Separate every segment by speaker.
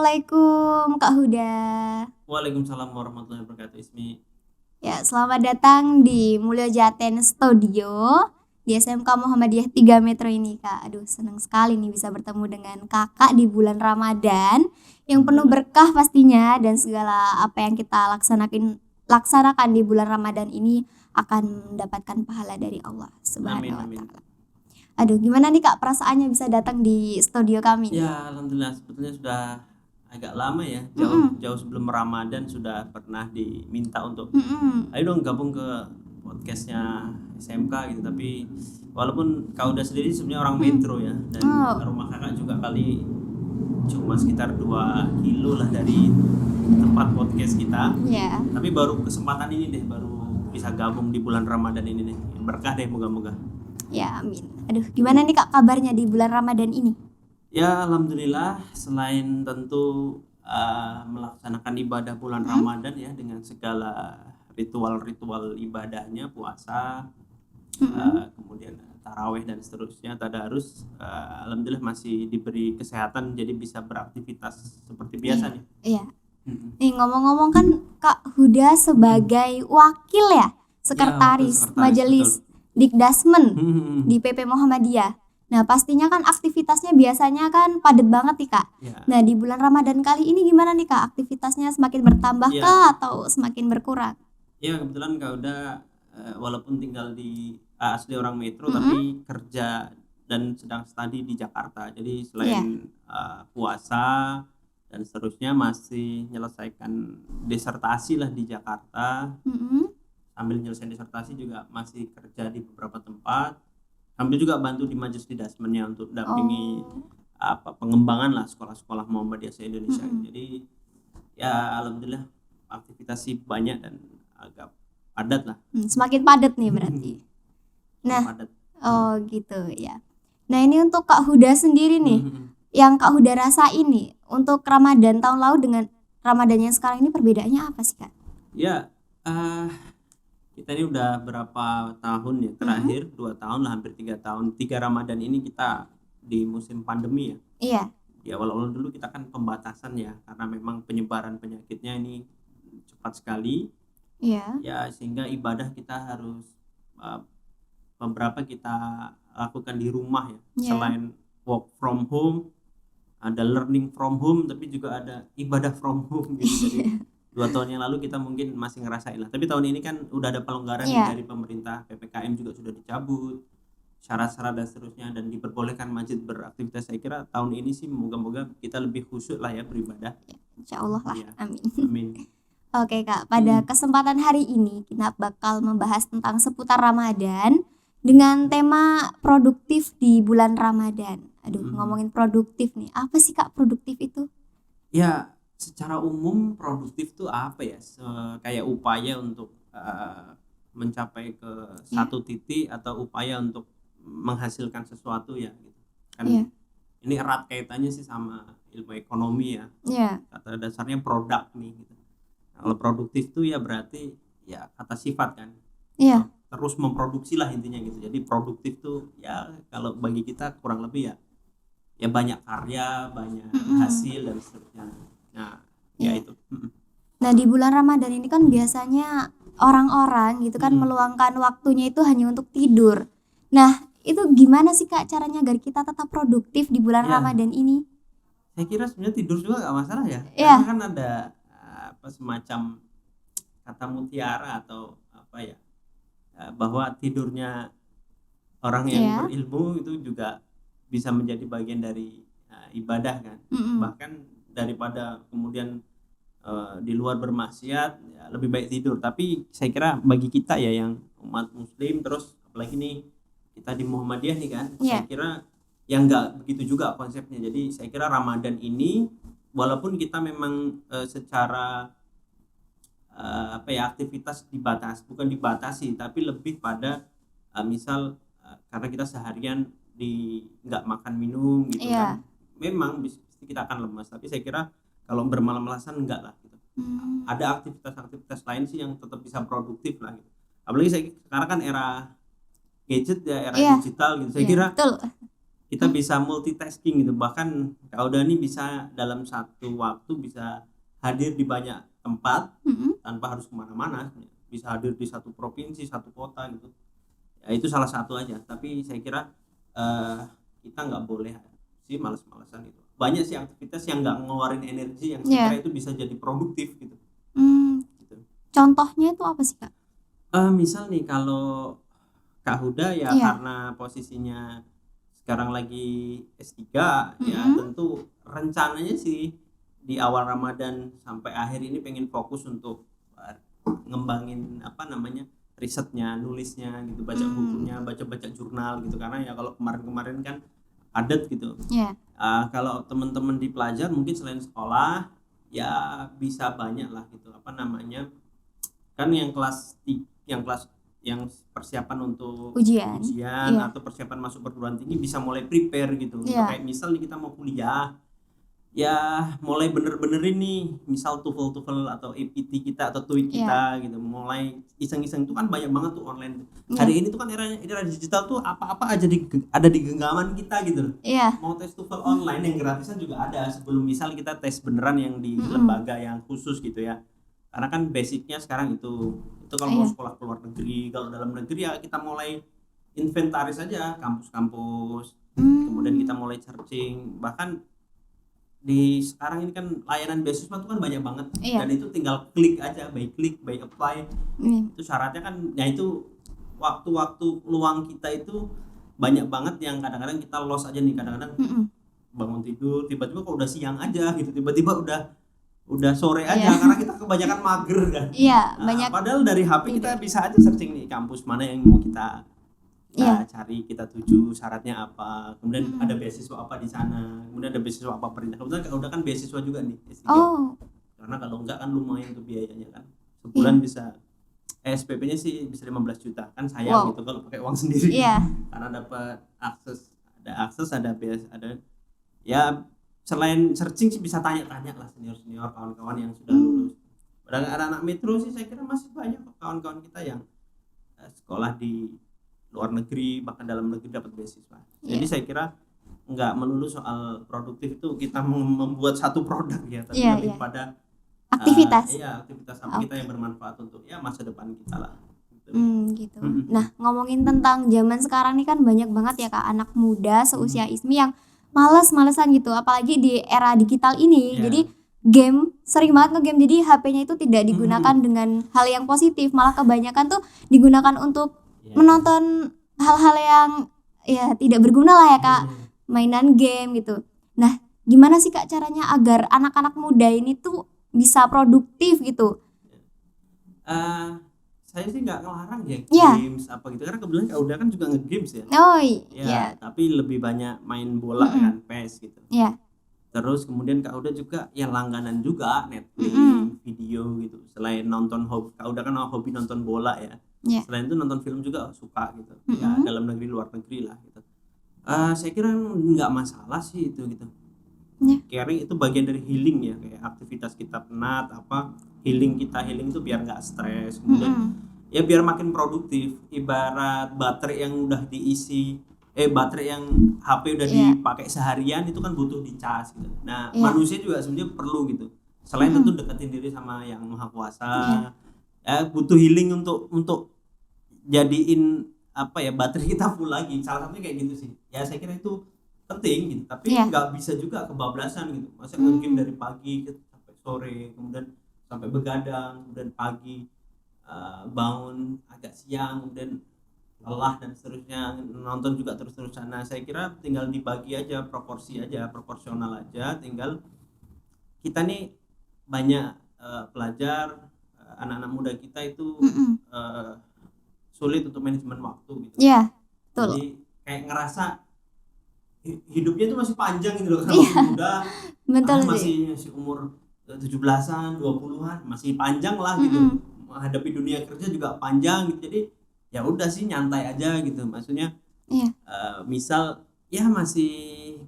Speaker 1: Assalamualaikum Kak Huda.
Speaker 2: Waalaikumsalam warahmatullahi wabarakatuh. Ismi.
Speaker 1: Ya, selamat datang di Mulyo Jaten Studio di SMK Muhammadiyah 3 Metro ini Kak. Aduh, senang sekali nih bisa bertemu dengan Kakak di bulan Ramadan yang penuh berkah pastinya, dan segala apa yang kita laksanakan di bulan Ramadan ini akan mendapatkan pahala dari Allah Subhanahu wa
Speaker 2: Amin.
Speaker 1: taala. Aduh, gimana nih Kak perasaannya bisa datang di studio kami?
Speaker 2: Ya, alhamdulillah sebetulnya sudah agak lama ya,
Speaker 1: Mm-mm.
Speaker 2: jauh sebelum Ramadan sudah pernah diminta untuk
Speaker 1: Mm-mm.
Speaker 2: ayo dong gabung ke podcastnya SMK gitu. Tapi walaupun kau udah sendiri sebenarnya orang metro ya, dan
Speaker 1: Oh,
Speaker 2: rumah kakak juga kali cuma sekitar 2 kilo lah dari tempat podcast kita.
Speaker 1: ya.
Speaker 2: Tapi baru kesempatan ini deh, baru bisa gabung di bulan Ramadan ini deh. Berkah deh, moga-moga.
Speaker 1: Ya, amin. Aduh, gimana nih Kak kabarnya di bulan Ramadan ini?
Speaker 2: Ya, alhamdulillah, selain tentu melaksanakan ibadah bulan Ramadan ya dengan segala ritual-ritual ibadahnya, puasa, kemudian taraweh dan seterusnya, tadarus, alhamdulillah masih diberi kesehatan jadi bisa beraktivitas seperti biasa nih.
Speaker 1: Iya.
Speaker 2: Mm-mm.
Speaker 1: Nih ngomong-ngomong kan Kak Huda sebagai wakil ya,
Speaker 2: Ya, wakil
Speaker 1: sekretaris
Speaker 2: sekretaris, betul.
Speaker 1: Majelis Dikdasmen
Speaker 2: Mm-mm.
Speaker 1: di PP Muhammadiyah. Nah, pastinya kan aktivitasnya biasanya kan padat banget nih Kak.
Speaker 2: Ya,
Speaker 1: Nah, di bulan Ramadan kali ini gimana nih Kak? Aktivitasnya semakin bertambah
Speaker 2: ya,
Speaker 1: kah atau semakin berkurang?
Speaker 2: ya, kebetulan kak udah walaupun tinggal di asli orang metro
Speaker 1: Mm-mm.
Speaker 2: tapi kerja dan sedang studi di Jakarta. Jadi
Speaker 1: Iya.
Speaker 2: selain puasa dan seterusnya masih menyelesaikan disertasi lah di Jakarta.
Speaker 1: Mm-mm.
Speaker 2: Sambil nyelesain disertasi juga masih kerja di beberapa tempat. Sambil juga bantu di Majelis Didasmennya untuk dampingi
Speaker 1: Oh.
Speaker 2: pengembangan lah sekolah-sekolah Muhammadiyah se-Indonesia.
Speaker 1: Mm-mm.
Speaker 2: Jadi ya alhamdulillah aktivitas sih banyak dan agak padat lah.
Speaker 1: Semakin padat nih berarti. Nah,
Speaker 2: Padat.
Speaker 1: oh gitu ya. Nah, ini untuk Kak Huda sendiri nih,
Speaker 2: Mhm.
Speaker 1: yang Kak Huda rasain nih untuk Ramadan tahun lalu dengan Ramadan yang sekarang ini perbedaannya apa sih Kak?
Speaker 2: Ya, kita ini udah berapa tahun ya terakhir, 2 tahun lah, hampir 3 tahun. 3 Ramadan ini kita di musim pandemi ya.
Speaker 1: Iya.
Speaker 2: Di awal-awal dulu kita kan pembatasan ya, karena memang penyebaran penyakitnya ini cepat sekali.
Speaker 1: Iya.
Speaker 2: Ya, sehingga ibadah kita harus beberapa kita lakukan di rumah ya.
Speaker 1: Iya.
Speaker 2: Selain work from home, ada learning from home, tapi juga ada ibadah from home gitu. Jadi 2 tahun yang lalu kita mungkin masih ngerasain lah, tapi tahun ini kan udah ada pelonggaran nih
Speaker 1: Iya.
Speaker 2: dari pemerintah, PPKM juga sudah dicabut, syarat-syarat dan seterusnya, dan diperbolehkan masjid beraktivitas. Saya kira tahun ini sih moga-moga kita lebih khusyuk lah ya beribadah.
Speaker 1: Insya Allah lah.
Speaker 2: Iya.
Speaker 1: Amin.
Speaker 2: Amin.
Speaker 1: Oke Kak, pada kesempatan hari ini kita bakal membahas tentang seputar Ramadan dengan tema produktif di bulan Ramadan. Aduh, ngomongin produktif nih, apa sih Kak produktif itu?
Speaker 2: Ya, secara umum produktif tuh apa ya? Kayak upaya untuk mencapai ke satu titik atau upaya untuk menghasilkan sesuatu ya gitu. Kan
Speaker 1: Iya.
Speaker 2: ini erat kaitannya sih sama ilmu ekonomi ya.
Speaker 1: Iya.
Speaker 2: Kata dasarnya produk nih gitu. Kalau produktif tuh ya berarti ya kata sifat kan.
Speaker 1: Iya.
Speaker 2: Terus memproduksi lah intinya gitu. Jadi produktif tuh ya kalau bagi kita kurang lebih ya banyak karya, banyak hasil dan seterusnya. Nah, ya itu.
Speaker 1: Nah, di bulan Ramadan ini kan biasanya orang-orang gitu kan meluangkan waktunya itu hanya untuk tidur. Nah, itu gimana sih Kak caranya agar kita tetap produktif di bulan
Speaker 2: Ya.
Speaker 1: Ramadan ini?
Speaker 2: Saya kira sebenarnya tidur juga nggak masalah ya.
Speaker 1: Iya.
Speaker 2: Karena kan ada semacam kata mutiara atau apa ya, bahwa tidurnya orang yang
Speaker 1: Iya.
Speaker 2: berilmu itu juga bisa menjadi bagian dari ibadah kan. Bahkan daripada kemudian di luar bermaksiat ya lebih baik tidur. Tapi saya kira bagi kita ya yang umat muslim, terus apalagi nih kita di Muhammadiyah nih kan,
Speaker 1: Iya.
Speaker 2: saya kira yang nggak begitu juga konsepnya. Jadi saya kira Ramadan ini walaupun kita memang secara aktivitas bukan dibatasi, tapi lebih pada misal karena kita seharian nggak makan minum gitu.
Speaker 1: Iya.
Speaker 2: Kan memang kita akan lemas, tapi saya kira kalau bermalam-malasan enggak lah gitu. Ada aktivitas-aktivitas lain sih yang tetap bisa produktif lah gitu. Apalagi sekarang kan era gadget ya, era
Speaker 1: Iya.
Speaker 2: digital gitu. Saya
Speaker 1: Iya,
Speaker 2: kira
Speaker 1: betul.
Speaker 2: kita bisa multitasking gitu. Bahkan Kak Uda ini bisa dalam satu waktu bisa hadir di banyak tempat tanpa harus kemana-mana, bisa hadir di satu provinsi, satu kota gitu. Ya itu salah satu aja, tapi saya kira kita nggak boleh sih malas-malasan gitu. Banyak sih aktivitas yang nggak ngeluarin energi yang saya kira itu bisa jadi produktif gitu. Gitu.
Speaker 1: Contohnya itu apa sih Kak?
Speaker 2: Misal nih kalau Kak Huda ya karena posisinya sekarang lagi S3 ya tentu rencananya sih di awal Ramadan sampai akhir ini pengen fokus untuk ngembangin risetnya, nulisnya gitu, baca bukunya, baca jurnal gitu, karena ya kalau kemarin-kemarin kan padat gitu. Kalau teman-teman di pelajar mungkin selain sekolah ya bisa banyak lah gitu kan yang persiapan untuk ujian atau persiapan masuk perguruan tinggi bisa mulai prepare gitu. Kayak misal nih kita mau kuliah ya mulai bener-bener ini misal TOEFL atau APT kita atau TOEIC kita gitu, mulai iseng-iseng itu kan banyak banget tuh online. Hari ini tuh kan era digital tuh apa-apa aja ada di genggaman kita gitu. Mau tes TOEFL online yang gratisan juga ada sebelum misal kita tes beneran yang di lembaga yang khusus gitu ya. Karena kan basicnya sekarang itu kalau mau sekolah ke luar negeri. Kalau dalam negeri ya kita mulai inventaris aja kampus-kampus, kemudian kita mulai searching. Bahkan di sekarang ini kan layanan beasiswa itu kan banyak banget, dan itu tinggal klik aja, by apply. Itu syaratnya kan ya itu waktu-waktu luang kita itu banyak banget yang kadang-kadang kita lost aja nih, kadang-kadang bangun tidur tiba-tiba kok udah siang aja gitu, tiba-tiba udah sore aja karena kita kebanyakan mager kan. Padahal dari HP kita bisa aja searching nih kampus mana yang mau kita cari, kita tuju, syaratnya apa, kemudian ada beasiswa apa di sana, kemudian ada beasiswa apa pemerintah. Kemudian udah kan beasiswa juga nih S3. Karena kalau enggak kan lumayan tuh biayanya kan, sebulan bisa SPP-nya sih bisa 15 juta kan, sayang gitu kalau pakai uang sendiri. Karena dapat akses ada ya selain searching sih bisa tanya-tanya lah senior kawan-kawan yang sudah lulus. Padahal anak-anak metro sih saya kira masih banyak kawan-kawan kita yang sekolah di luar negeri, bahkan dalam negeri dapat beasiswa. Jadi saya kira nggak melulu soal produktif itu kita membuat satu produk ya, tapi lebih pada
Speaker 1: aktivitas.
Speaker 2: Aktivitas apa kita yang bermanfaat untuk masa depan kita lah.
Speaker 1: Gitu. Nah, ngomongin tentang zaman sekarang nih kan banyak banget ya Kak anak muda seusia Ismi yang males-malesan gitu, apalagi di era digital ini. Jadi game, sering banget nge-game, jadi HP-nya itu tidak digunakan dengan hal yang positif, malah kebanyakan tuh digunakan untuk menonton hal-hal yang ya tidak berguna lah ya Kak, mainan game gitu. Nah, gimana sih Kak caranya agar anak-anak muda ini tuh bisa produktif gitu?
Speaker 2: Saya sih nggak ngelarang games apa gitu, karena kebetulan Kak Uda kan juga nge-games ya. Tapi lebih banyak main bola kan, PES gitu. Terus kemudian Kak Uda juga yang langganan juga Netflix, video gitu. Selain nonton Kak Uda kan hobi nonton bola ya. Selain itu nonton film juga suka gitu. Ya dalam negeri luar negeri lah gitu. Saya kira nggak masalah sih itu gitu. Karena itu bagian dari healing ya, kayak aktivitas kita penat healing itu biar nggak stres, kemudian ya biar makin produktif. Ibarat baterai yang udah diisi baterai yang HP udah dipakai seharian itu kan butuh dicas gitu. Nah manusia juga sebenarnya perlu gitu, selain tentu deketin diri sama yang maha kuasa, butuh healing untuk jadiin baterai kita full lagi. Salah satunya kayak gitu sih ya, saya kira itu penting gitu. Tapi nggak bisa juga kebablasan gitu, masa mungkin dari pagi sampai sore, kemudian sampai begadang, kemudian pagi bangun agak siang, kemudian lelah dan seterusnya, nonton juga terus-terusan. Nah saya kira tinggal dibagi aja, proporsional aja. Tinggal kita nih banyak pelajar, anak-anak muda kita itu sulit untuk manajemen waktu gitu.
Speaker 1: Betul.
Speaker 2: Jadi kayak ngerasa hidupnya itu masih panjang gitu loh, karena masih muda. Masih umur 17-an, 20-an, masih panjang lah gitu. Menghadapi dunia kerja juga panjang gitu. Jadi ya udah sih nyantai aja gitu, maksudnya misal ya masih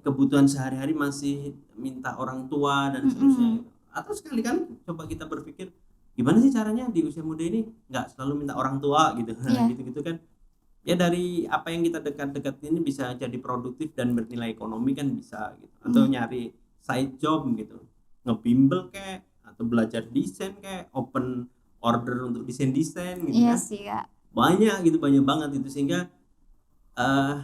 Speaker 2: kebutuhan sehari-hari masih minta orang tua dan seterusnya gitu. Atau sekali kan coba kita berpikir gimana sih caranya di usia muda ini nggak selalu minta orang tua gitu. Gitu kan ya dari apa yang kita dekat-dekat ini bisa jadi produktif dan bernilai ekonomi kan bisa gitu, atau nyari side job gitu, ngebimbel kayak atau belajar desain kayak open order untuk desain gitu
Speaker 1: Iya
Speaker 2: kan,
Speaker 1: sih Kak.
Speaker 2: banyak gitu, banyak banget itu, sehingga eh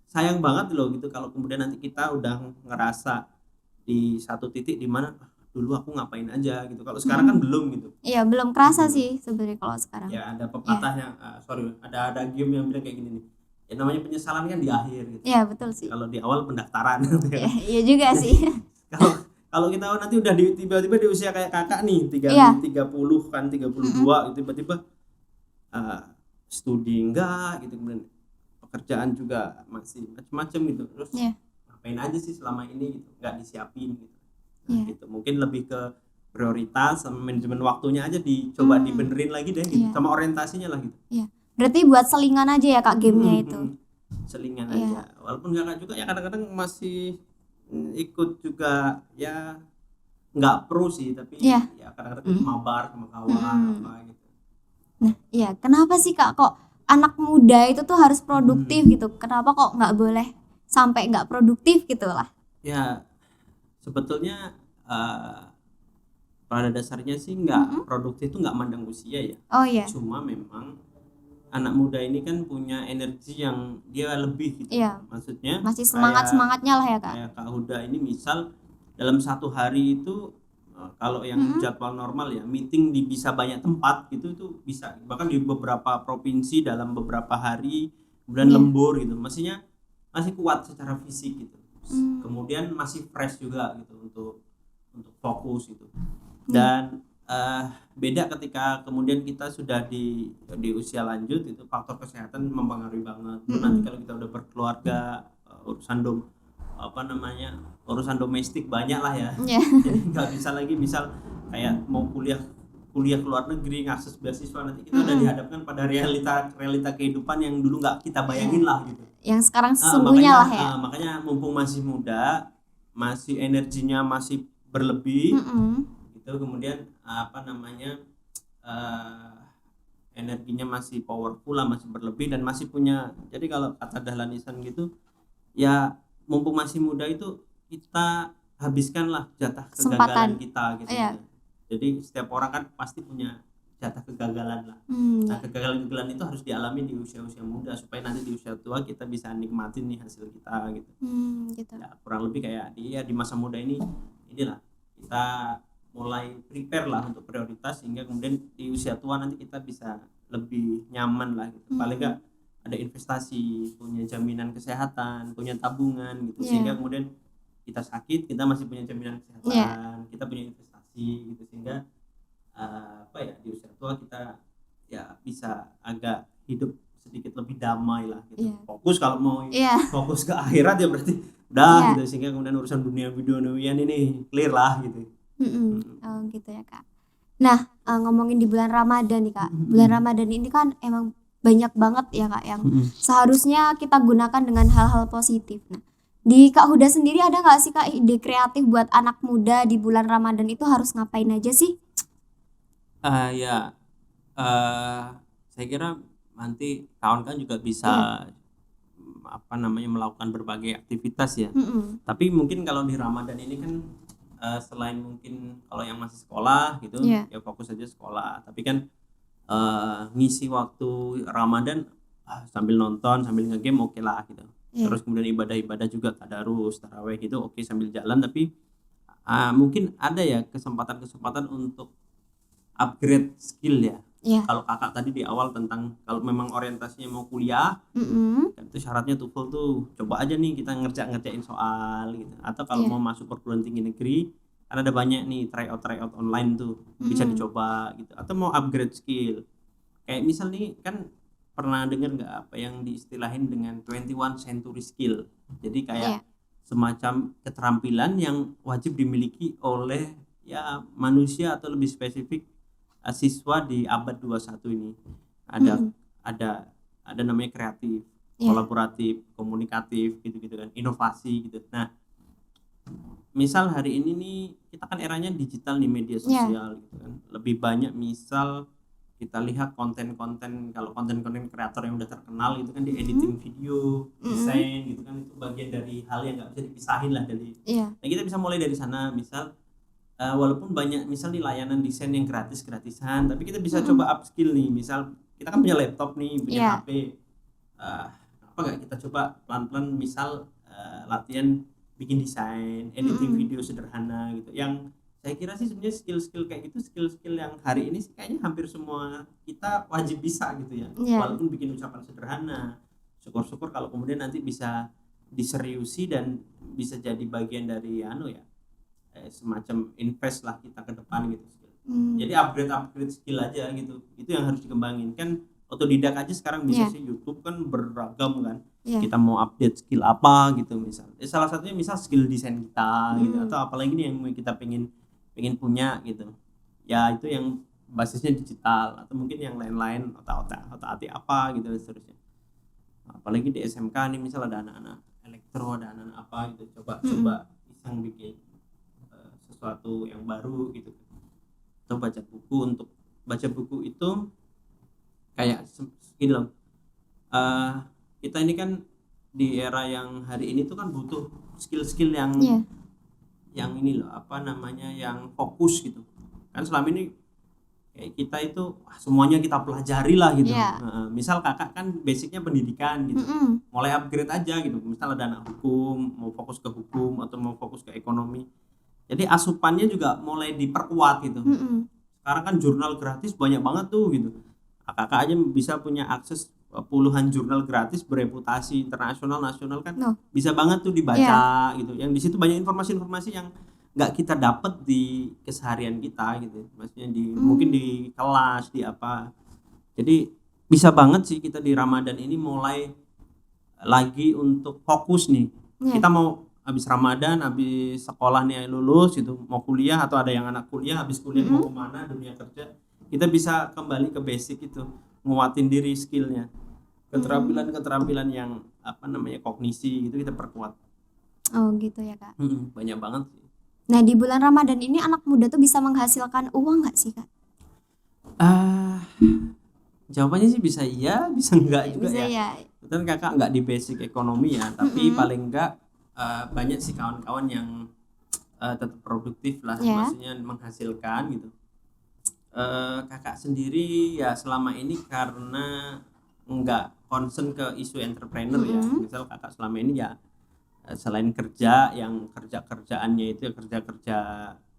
Speaker 2: sayang banget loh gitu kalau kemudian nanti kita udah ngerasa di satu titik di mana dulu aku ngapain aja gitu, kalau sekarang kan belum gitu.
Speaker 1: Iya belum kerasa
Speaker 2: Belum.
Speaker 1: sih sebenarnya kalau sekarang.
Speaker 2: Ya ada
Speaker 1: Iya.
Speaker 2: pepatahnya, sorry, ada game yang bilang kayak gini nih, ya namanya penyesalan kan di akhir gitu,
Speaker 1: Iya betul sih.
Speaker 2: kalau di awal pendaftaran gitu
Speaker 1: Iya,
Speaker 2: kan.
Speaker 1: iya juga
Speaker 2: Jadi
Speaker 1: sih.
Speaker 2: kalau kalau kita nanti udah tiba-tiba di usia kayak kakak nih,
Speaker 1: Iya.
Speaker 2: 30 kan, 32 gitu, tiba-tiba eh, studi enggak gitu, kemudian pekerjaan juga masih macam-macam gitu, terus
Speaker 1: Iya.
Speaker 2: ngapain aja sih selama ini gitu, nggak disiapin gitu. Nah,
Speaker 1: Iya.
Speaker 2: gitu mungkin lebih ke prioritas sama manajemen waktunya aja dicoba dibenerin lagi deh gitu,
Speaker 1: Iya.
Speaker 2: sama orientasinya lah gitu.
Speaker 1: Iya. Berarti buat selingan aja ya Kak gamenya itu.
Speaker 2: Selingan
Speaker 1: Iya.
Speaker 2: aja, walaupun kakak juga ya kadang-kadang masih ikut juga ya, nggak pro sih, tapi
Speaker 1: Iya.
Speaker 2: ya kadang-kadang mabar sama kawan apa gitu.
Speaker 1: Nah, iya, kenapa sih Kak kok anak muda itu tuh harus produktif gitu? Kenapa kok nggak boleh sampai nggak produktif gitu lah?
Speaker 2: Ya sebetulnya pada dasarnya sih nggak produktif itu nggak mandang usia ya.
Speaker 1: Oh iya.
Speaker 2: Cuma memang anak muda ini kan punya energi yang dia lebih gitu.
Speaker 1: Iya.
Speaker 2: Maksudnya
Speaker 1: Masih
Speaker 2: kayak
Speaker 1: semangat-semangatnya lah ya Kak.
Speaker 2: kayak Kak Huda ini misal dalam satu hari itu kalau yang jadwal normal ya meeting di bisa banyak tempat gitu, itu bisa bahkan di beberapa provinsi dalam beberapa hari, kemudian
Speaker 1: Iya.
Speaker 2: lembur gitu, maksudnya masih kuat secara fisik gitu. Kemudian masih fresh juga gitu untuk fokus gitu. Dan beda ketika kemudian kita sudah di usia lanjut, itu faktor kesehatan mempengaruhi banget. Nanti kalau kita udah berkeluarga, urusan domestik banyak lah ya.
Speaker 1: Iya.
Speaker 2: Jadi nggak bisa lagi misal kayak mau kuliah ke luar negeri, ngakses beasiswa, nanti kita udah dihadapkan pada realita kehidupan yang dulu nggak kita bayangin lah gitu.
Speaker 1: Yang sekarang sesungguhnya lah ya.
Speaker 2: Makanya mumpung masih muda, masih energinya masih berlebih gitu, kemudian energinya masih powerful lah, masih berlebih dan masih punya, jadi kalau kata Dahlan Iskan gitu ya, mumpung masih muda itu kita habiskanlah jatah kegagalan kita gitu.
Speaker 1: Iya.
Speaker 2: Jadi setiap orang kan pasti punya jatah kegagalan lah. Nah kegagalan itu harus dialami di usia-usia muda supaya nanti di usia tua kita bisa nikmatin nih hasil kita gitu.
Speaker 1: Gitu.
Speaker 2: Ya, kurang lebih kayak di masa muda inilah kita mulai prepare lah untuk prioritas, sehingga kemudian di usia tua nanti kita bisa lebih nyaman lah gitu. Paling nggak ada investasi, punya jaminan kesehatan, punya tabungan gitu, sehingga kemudian kita sakit kita masih punya jaminan kesehatan, kita punya investasi gitu, sehingga di usia tua kita ya bisa agak hidup sedikit lebih damai lah gitu. Fokus kalau mau fokus ke akhirat ya berarti udah gitu, sehingga kemudian urusan duniawian ini clear lah gitu.
Speaker 1: Oh gitu ya Kak. Nah, ngomongin di bulan Ramadan nih Kak. Bulan Ramadan ini kan emang banyak banget ya Kak yang seharusnya kita gunakan dengan hal-hal positif. Nah, di Kak Huda sendiri ada nggak sih Kak ide kreatif buat anak muda di bulan Ramadan itu harus ngapain aja sih?
Speaker 2: Saya kira nanti kawan kan juga bisa melakukan berbagai aktivitas ya. Tapi mungkin kalau di Ramadan ini kan selain mungkin kalau yang masih sekolah gitu ya fokus aja sekolah, tapi kan ngisi waktu Ramadan sambil nonton, sambil ngegame oke lah gitu. Terus kemudian ibadah-ibadah juga tadarus, taraweh gitu oke sambil jalan, tapi mungkin ada ya kesempatan untuk upgrade skill ya. Kalau kakak tadi di awal tentang kalau memang orientasinya mau kuliah, itu syaratnya TOEFL tuh coba aja nih kita ngerjain soal gitu. Atau kalau mau masuk perguruan tinggi negeri, kan ada banyak nih tryout online tuh, bisa dicoba gitu. Atau mau upgrade skill, kayak misal nih kan pernah dengar nggak apa yang diistilahin dengan 21 century skill. Jadi kayak semacam keterampilan yang wajib dimiliki oleh ya manusia, atau lebih spesifik siswa di abad 21 ini. Ada namanya kreatif, kolaboratif, komunikatif gitu-gitu kan, inovasi gitu. Nah, misal hari ini nih kita kan eranya digital nih, media sosial gitu kan. Lebih banyak misal kita lihat konten-konten, kalau konten-konten kreator yang udah terkenal itu kan di editing video, desain gitu kan, itu bagian dari hal yang nggak bisa dipisahin lah dari.
Speaker 1: Iya.
Speaker 2: Nah, kita bisa mulai dari sana, misal walaupun banyak misal di layanan desain yang gratisan, tapi kita bisa coba upskill nih, misal kita kan punya laptop nih, punya
Speaker 1: Iya.
Speaker 2: HP, apa nggak kita coba pelan-pelan misal latihan bikin desain, editing video sederhana gitu, yang saya kira sih sebenarnya skill-skill kayak gitu, skill-skill yang hari ini sih kayaknya hampir semua kita wajib bisa gitu ya.
Speaker 1: Iya.
Speaker 2: Walaupun bikin ucapan sederhana, syukur-syukur kalau kemudian nanti bisa diseriusi dan bisa jadi bagian dari semacam invest lah kita ke depan gitu. Jadi upgrade skill aja gitu, itu yang harus dikembangin. Kan otodidak aja sekarang bisa sih, YouTube kan beragam kan.
Speaker 1: Iya.
Speaker 2: Kita mau update skill apa gitu misal. Salah satunya misal skill desain kita gitu, atau apalagi nih yang kita pengen punya gitu. Ya itu yang basisnya digital, atau mungkin yang lain-lain, otak-atik apa gitu dan seterusnya. Apalagi di SMK nih misal ada anak-anak elektro, ada anak-anak apa gitu, coba iseng bikin sesuatu yang baru gitu. Atau baca buku, untuk baca buku itu kayak gini loh, kita ini kan di era yang hari ini tuh kan butuh skill-skill yang ini loh, yang fokus gitu kan. Selama ini kayak kita itu semuanya kita pelajari lah gitu. Misal kakak kan basicnya pendidikan gitu, mulai upgrade aja gitu. Misal ada anak hukum mau fokus ke hukum atau mau fokus ke ekonomi, jadi asupannya juga mulai diperkuat gitu. Sekarang kan jurnal gratis banyak banget tuh gitu, kakak aja bisa punya akses puluhan jurnal gratis bereputasi internasional, nasional kan. Bisa banget tuh dibaca gitu, yang di situ banyak informasi-informasi yang nggak kita dapat di keseharian kita gitu, maksudnya mungkin di kelas, di apa. Jadi bisa banget sih kita di Ramadan ini mulai lagi untuk fokus nih. Kita mau habis Ramadan, habis sekolah nih lulus gitu, mau kuliah, atau ada yang anak kuliah habis kuliah mau kemana dunia kerja, kita bisa kembali ke basic itu, nguatin diri skillnya, keterampilan yang kognisi gitu kita perkuat.
Speaker 1: Oh gitu ya Kak.
Speaker 2: Banyak banget sih.
Speaker 1: Nah di bulan Ramadan ini anak muda tuh bisa menghasilkan uang nggak sih Kak?
Speaker 2: Jawabannya sih bisa iya, bisa enggak juga
Speaker 1: Bisa
Speaker 2: ya. Betul, kakak nggak di basic ekonomi ya, tapi paling enggak banyak sih kawan-kawan yang tetap produktif lah, maksudnya menghasilkan gitu. Kakak sendiri ya selama ini karena nggak concern ke isu entrepreneur ya. Misal kakak selama ini ya selain kerja, yang kerjaannya itu kerja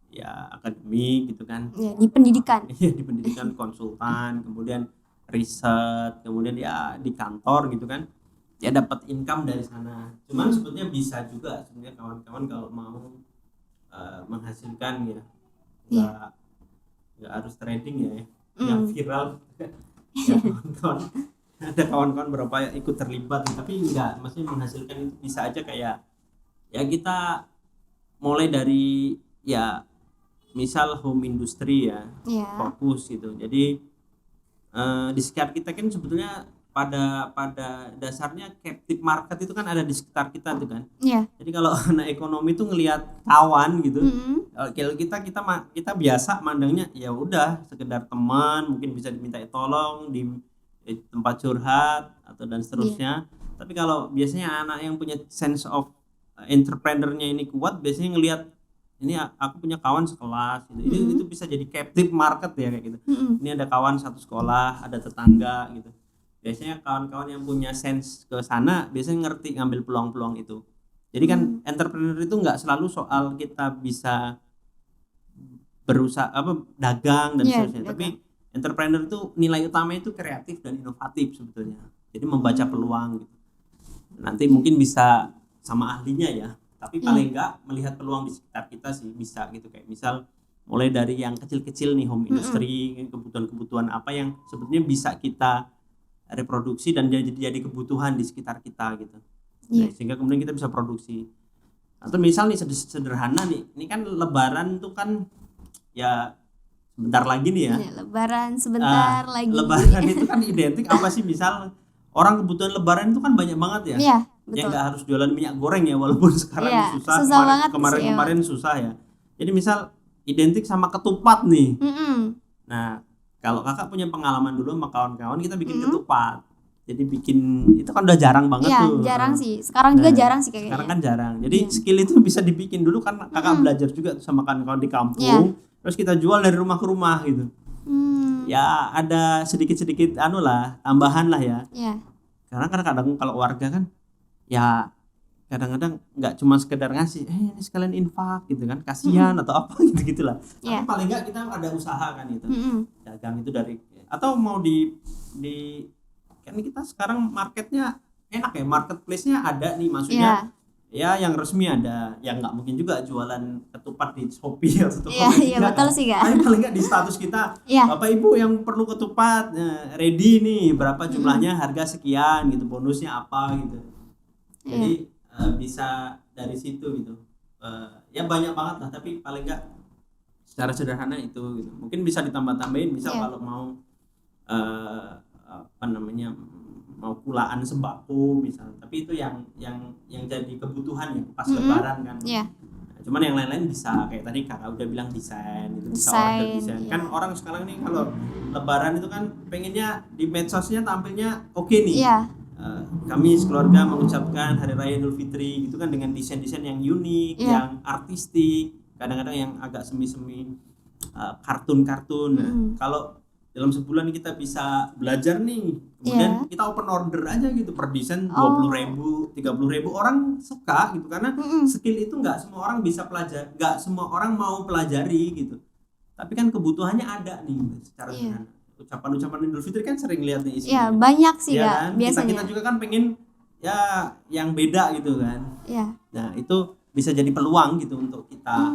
Speaker 2: ya akademik gitu kan.
Speaker 1: Di pendidikan.
Speaker 2: Di pendidikan, konsultan, kemudian riset, kemudian ya di kantor gitu kan. Ya dapat income dari sana. Cuman sebetulnya bisa juga sebenarnya kawan-kawan kalau mau menghasilkan ya. Nggak harus trading ya. Yang viral ya, ada kawan-kawan berapa yang ikut terlibat, tapi enggak, maksudnya menghasilkan itu bisa aja kayak ya kita mulai dari ya misal home industry ya, fokus gitu. Jadi di sekitar kita kan sebetulnya pada dasarnya captive market itu kan ada di sekitar kita tuh kan. Jadi kalau anak ekonomi itu ngelihat kawan gitu, kalau kita biasa mandangnya ya udah sekedar teman, mungkin bisa diminta tolong di tempat curhat atau dan seterusnya. Tapi kalau biasanya anak yang punya sense of entrepreneur-nya ini kuat, biasanya ngelihat ini aku punya kawan sekelas gitu. Itu bisa jadi captive market ya kayak gitu. Ini ada kawan satu sekolah, ada tetangga gitu. Biasanya kawan-kawan yang punya sense ke sana biasanya ngerti ngambil peluang-peluang itu. Jadi kan entrepreneur itu nggak selalu soal kita bisa berusaha dagang dan seterusnya, tapi entrepreneur itu nilai utama itu kreatif dan inovatif sebetulnya. Jadi membaca peluang gitu. Nanti mungkin bisa sama ahlinya ya, tapi paling enggak melihat peluang di sekitar kita sih bisa gitu. Kayak misal mulai dari yang kecil-kecil nih, home industry, kebutuhan-kebutuhan apa yang sebetulnya bisa kita reproduksi dan jadi kebutuhan di sekitar kita gitu. Nah, sehingga kemudian kita bisa produksi. Atau misal nih sederhana nih, ini kan lebaran tuh kan ya sebentar lagi nih ya.
Speaker 1: Lebaran sebentar lagi.
Speaker 2: Lebaran itu kan identik apa sih? Misal orang kebutuhan lebaran itu kan banyak banget ya.
Speaker 1: Iya, betul.
Speaker 2: Ya nggak harus jualan minyak goreng ya, walaupun sekarang susah. Kemarin susah ya. Jadi misal identik sama ketupat nih. Nah, kalau kakak punya pengalaman dulu sama kawan-kawan kita bikin ketupat. Jadi bikin itu kan udah jarang banget
Speaker 1: Iya,
Speaker 2: tuh.
Speaker 1: jarang sih. Sekarang juga
Speaker 2: Nah,
Speaker 1: jarang sih
Speaker 2: sekarang
Speaker 1: kayaknya.
Speaker 2: kan jarang. Jadi skill itu bisa dibikin dulu kan kakak belajar juga tuh sama kawan-kawan di kampung.
Speaker 1: Iya.
Speaker 2: Terus kita jual dari rumah ke rumah gitu. Ya ada sedikit-sedikit anu lah, tambahan lah ya.
Speaker 1: Iya.
Speaker 2: Karena kadang-kadang kalau warga kan ya kadang-kadang nggak cuma sekedar ngasih, ini sekalian infak gitu kan, kasihan atau apa gitu-gitulah.
Speaker 1: Iya.
Speaker 2: Tapi paling nggak kita ada usaha kan itu.
Speaker 1: Mm-mm.
Speaker 2: Dagang itu dari atau mau di kan kita sekarang marketnya enak ya, marketplace-nya ada nih, maksudnya ya yang resmi ada, yang nggak mungkin juga jualan ketupat di Shopee atau
Speaker 1: Iya,
Speaker 2: Tokopedia
Speaker 1: iya betul
Speaker 2: kan.
Speaker 1: sih Kak.
Speaker 2: Tapi paling nggak di status kita,
Speaker 1: Iya.
Speaker 2: Bapak Ibu yang perlu ketupat ready nih, berapa jumlahnya, harga sekian gitu, bonusnya apa gitu. Jadi bisa dari situ gitu. Ya banyak banget lah, tapi paling nggak secara sederhana itu gitu. Mungkin bisa ditambah-tambahin, bisa kalau mau apa namanya, mau pulaan sembako misalnya, tapi itu yang jadi kebutuhan ya pas lebaran kan. Nah, cuman yang lain-lain bisa kayak tadi kakak udah bilang desain itu bisa order desain. Kan orang sekarang nih kalau lebaran itu kan pengennya di medsosnya tampilnya oke nih. Kami sekeluarga mengucapkan Hari Raya Idul Fitri gitu kan dengan desain-desain yang unik, yang artistik, kadang-kadang yang agak semi-semi kartun-kartun. Nah, kalau dalam sebulan kita bisa belajar nih, kemudian kita open order aja gitu per desain 20.000, 30.000, orang suka gitu karena skill itu nggak semua orang bisa pelajari, nggak semua orang mau pelajari gitu. Tapi kan kebutuhannya ada nih secara sederhana. Ucapan-ucapan Idul Fitri kan sering lihat nih isinya.
Speaker 1: Iya, banyak sih
Speaker 2: ya
Speaker 1: Kak,
Speaker 2: kan?
Speaker 1: biasanya.
Speaker 2: Kita juga kan pengen ya yang beda gitu kan.
Speaker 1: Iya.
Speaker 2: Nah, itu bisa jadi peluang gitu untuk kita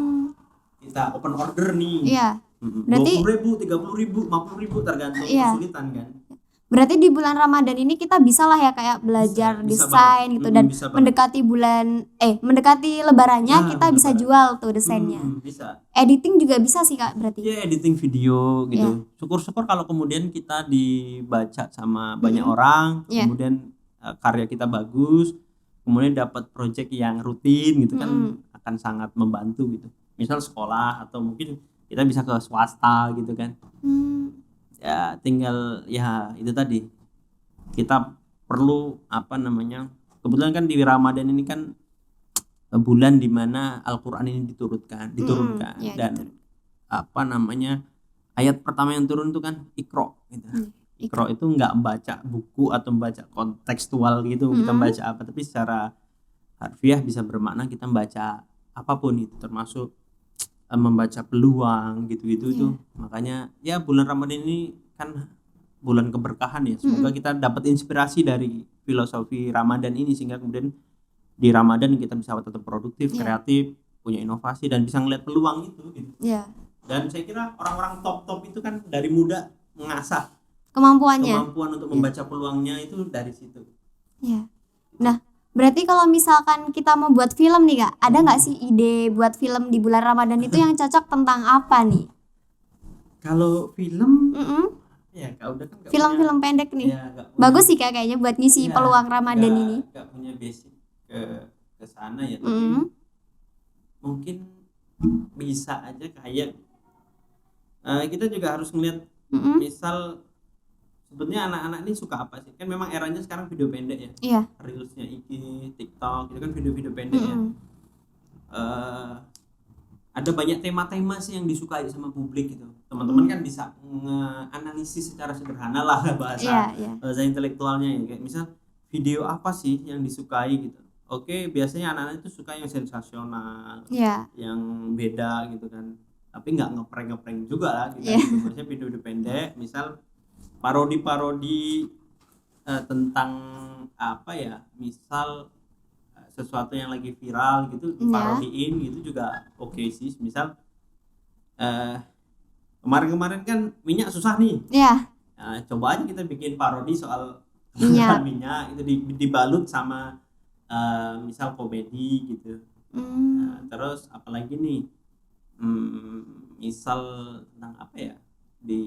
Speaker 2: open order nih.
Speaker 1: Iya. Berarti
Speaker 2: 20.000, 30.000, 50.000 tergantung kesulitan kan.
Speaker 1: Berarti di bulan Ramadan ini kita bisa lah ya kayak belajar
Speaker 2: Bisa
Speaker 1: desain
Speaker 2: banget.
Speaker 1: gitu, dan
Speaker 2: Bisa banget.
Speaker 1: mendekati lebarannya kita bisa
Speaker 2: lebaran.
Speaker 1: jual tuh desainnya.
Speaker 2: Bisa.
Speaker 1: Editing juga bisa sih Kak berarti.
Speaker 2: Ya, editing video gitu. Syukur-syukur kalau kemudian kita dibaca sama banyak orang, kemudian karya kita bagus, kemudian dapat project yang rutin gitu kan, akan sangat membantu gitu. Misal sekolah atau mungkin kita bisa ke swasta gitu kan. Ya tinggal ya itu tadi, kita perlu apa namanya, kebetulan kan di Ramadan ini kan bulan dimana Al-Quran ini diturunkan dan apa namanya, ayat pertama yang turun itu kan Iqra gitu. Iqra itu nggak baca buku atau baca kontekstual gitu, kita baca apa, tapi secara harfiah bisa bermakna kita membaca apapun itu, termasuk membaca peluang gitu-gitu itu. Makanya ya bulan Ramadan ini kan bulan keberkahan ya. Semoga kita dapat inspirasi dari filosofi Ramadan ini sehingga kemudian di Ramadan kita bisa tetap produktif, kreatif, punya inovasi dan bisa ngeliat peluang itu gitu. Dan saya kira orang-orang top-top itu kan dari muda mengasah kemampuan untuk membaca peluangnya itu dari situ.
Speaker 1: Nah, berarti kalau misalkan kita mau buat film nih Kak, ada nggak sih ide buat film di bulan Ramadan itu yang cocok tentang apa nih?
Speaker 2: Kalau film, ya Kak udah kan
Speaker 1: film-film pendek nih, bagus sih Kak kayaknya buat ngisi peluang Ramadan ini.
Speaker 2: Gak punya basic ke sana ya, tapi mungkin bisa aja kayak kita juga harus ngeliat, misal sebetulnya anak-anak ini suka apa sih? Kan memang eranya sekarang video pendek ya. Reelsnya IG, TikTok, itu kan video-video pendek ya. Ada banyak tema-tema sih yang disukai sama publik gitu. Teman-teman kan bisa nge-analisis secara sederhana lah bahasa intelektualnya ya. Kayak misal video apa sih yang disukai gitu. Oke, biasanya anak-anak itu suka yang sensasional, yang beda gitu kan. Tapi nggak ngeprank juga lah gitu. Maksudnya video-video pendek, misal parodi-parodi tentang apa ya, misal sesuatu yang lagi viral gitu, parodiin gitu juga oke sih. Misal kemarin-kemarin kan minyak susah nih, nah, coba aja kita bikin parodi soal minyak itu dibalut sama misal komedi gitu. Nah, terus apalagi nih, misal tentang apa ya, di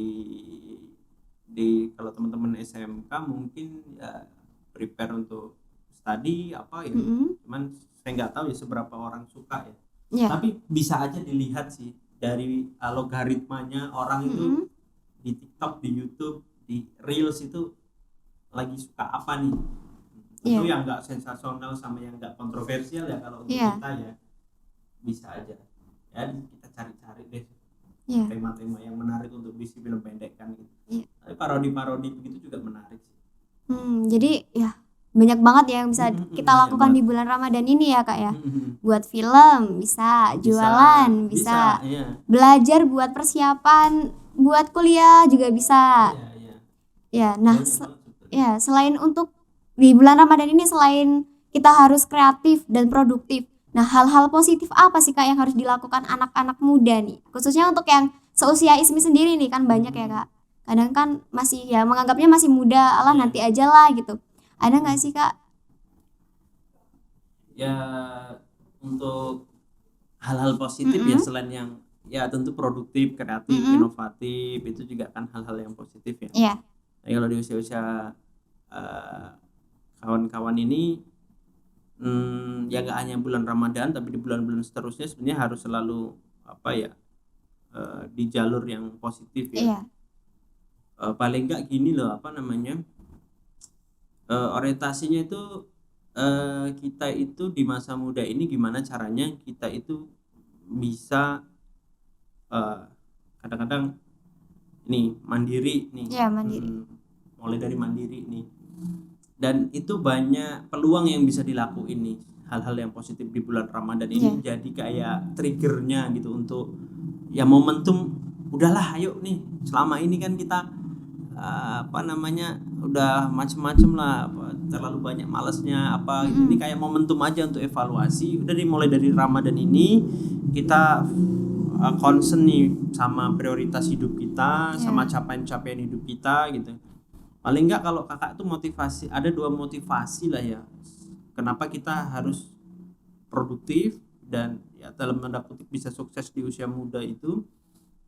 Speaker 2: kalau teman-teman SMK mungkin ya prepare untuk study apa ya, cuman saya nggak tahu ya seberapa orang suka ya. Tapi bisa aja dilihat sih dari logaritmanya orang itu di TikTok, di YouTube, di Reels itu lagi suka apa nih. Tentu
Speaker 1: Iya.
Speaker 2: yang nggak sensasional sama yang nggak kontroversial ya kalau untuk
Speaker 1: Iya.
Speaker 2: kita ya bisa aja ya kita cari-cari deh
Speaker 1: Iya.
Speaker 2: tema-tema yang menarik untuk isi film pendek kan gitu.
Speaker 1: Iya.
Speaker 2: Tapi parodi-parodi begitu juga menarik sih.
Speaker 1: Jadi ya banyak banget ya yang bisa kita
Speaker 2: Banyak
Speaker 1: lakukan
Speaker 2: banget.
Speaker 1: di bulan Ramadan ini ya Kak ya.
Speaker 2: Mm-mm.
Speaker 1: Buat film bisa, jualan bisa,
Speaker 2: iya
Speaker 1: belajar buat persiapan buat kuliah juga bisa.
Speaker 2: iya
Speaker 1: Ya, nah
Speaker 2: banyak banget sebetulnya.
Speaker 1: ya selain untuk di bulan Ramadan ini selain kita harus kreatif dan produktif. Nah, hal-hal positif apa sih Kak yang harus dilakukan anak-anak muda nih? Khususnya untuk yang seusia Ismi sendiri nih kan banyak ya Kak. Kadang kan masih ya menganggapnya masih muda, alah
Speaker 2: Iya.
Speaker 1: nanti aja lah gitu. Ada nggak sih Kak?
Speaker 2: Ya untuk hal-hal positif ya selain yang ya tentu produktif, kreatif, inovatif itu juga kan hal-hal yang positif ya.
Speaker 1: Iya.
Speaker 2: Nah, kalau di usia-usia kawan-kawan ini ya nggak hanya bulan Ramadan tapi di bulan-bulan seterusnya sebenarnya harus selalu apa ya di jalur yang positif ya.
Speaker 1: Iya.
Speaker 2: Paling nggak gini loh apa namanya orientasinya itu kita itu di masa muda ini gimana caranya kita itu bisa kadang-kadang nih mandiri nih.
Speaker 1: Iya, mandiri.
Speaker 2: Mulai dari mandiri nih. Dan itu banyak peluang yang bisa dilakuin nih hal-hal yang positif di bulan Ramadan ini jadi kayak triggernya gitu untuk ya momentum udahlah ayo nih selama ini kan kita apa namanya udah macem-macem lah terlalu banyak malesnya apa gitu. Ini kayak momentum aja untuk evaluasi udah dimulai dari Ramadan ini kita concern nih sama prioritas hidup kita sama capaian-capaian hidup kita gitu. Paling enggak kalau kakak tuh motivasi ada 2 motivasi lah ya kenapa kita harus produktif dan ya dalam tanda kutip bisa sukses di usia muda itu.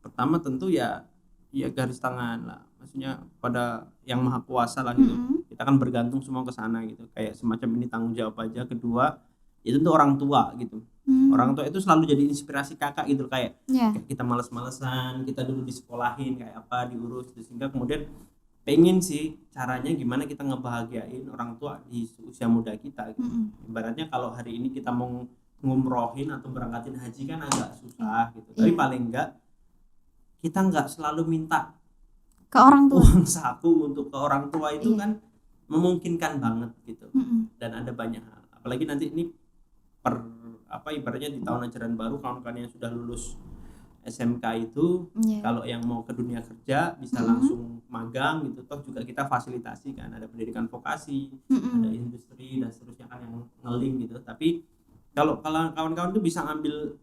Speaker 2: Pertama tentu ya garis tangan lah maksudnya pada yang maha kuasa lah gitu. Kita kan bergantung semua ke sana gitu kayak semacam ini tanggung jawab aja. Kedua itu tuh orang tua gitu. Orang tua itu selalu jadi inspirasi kakak gitu kayak kita males-malesan kita dulu disekolahin kayak apa diurus gitu. Sehingga kemudian pengen sih caranya gimana kita ngebahagiain orang tua di usia muda kita gitu. Ibaratnya kalau hari ini kita mau ngumrohin atau berangkatin haji kan agak susah gitu. Tapi paling enggak kita enggak selalu minta
Speaker 1: ke orang tua
Speaker 2: uang saku untuk ke orang tua itu kan memungkinkan banget gitu. Dan ada banyak hal apalagi nanti ini ibaratnya di tahun ajaran baru kawan-kawan yang sudah lulus SMK itu kalau yang mau ke dunia kerja bisa langsung magang gitu toh juga kita fasilitasi kan ada pendidikan vokasi ada industri dan seterusnya kan yang ngeling gitu. Tapi kalau kawan-kawan tuh bisa ngambil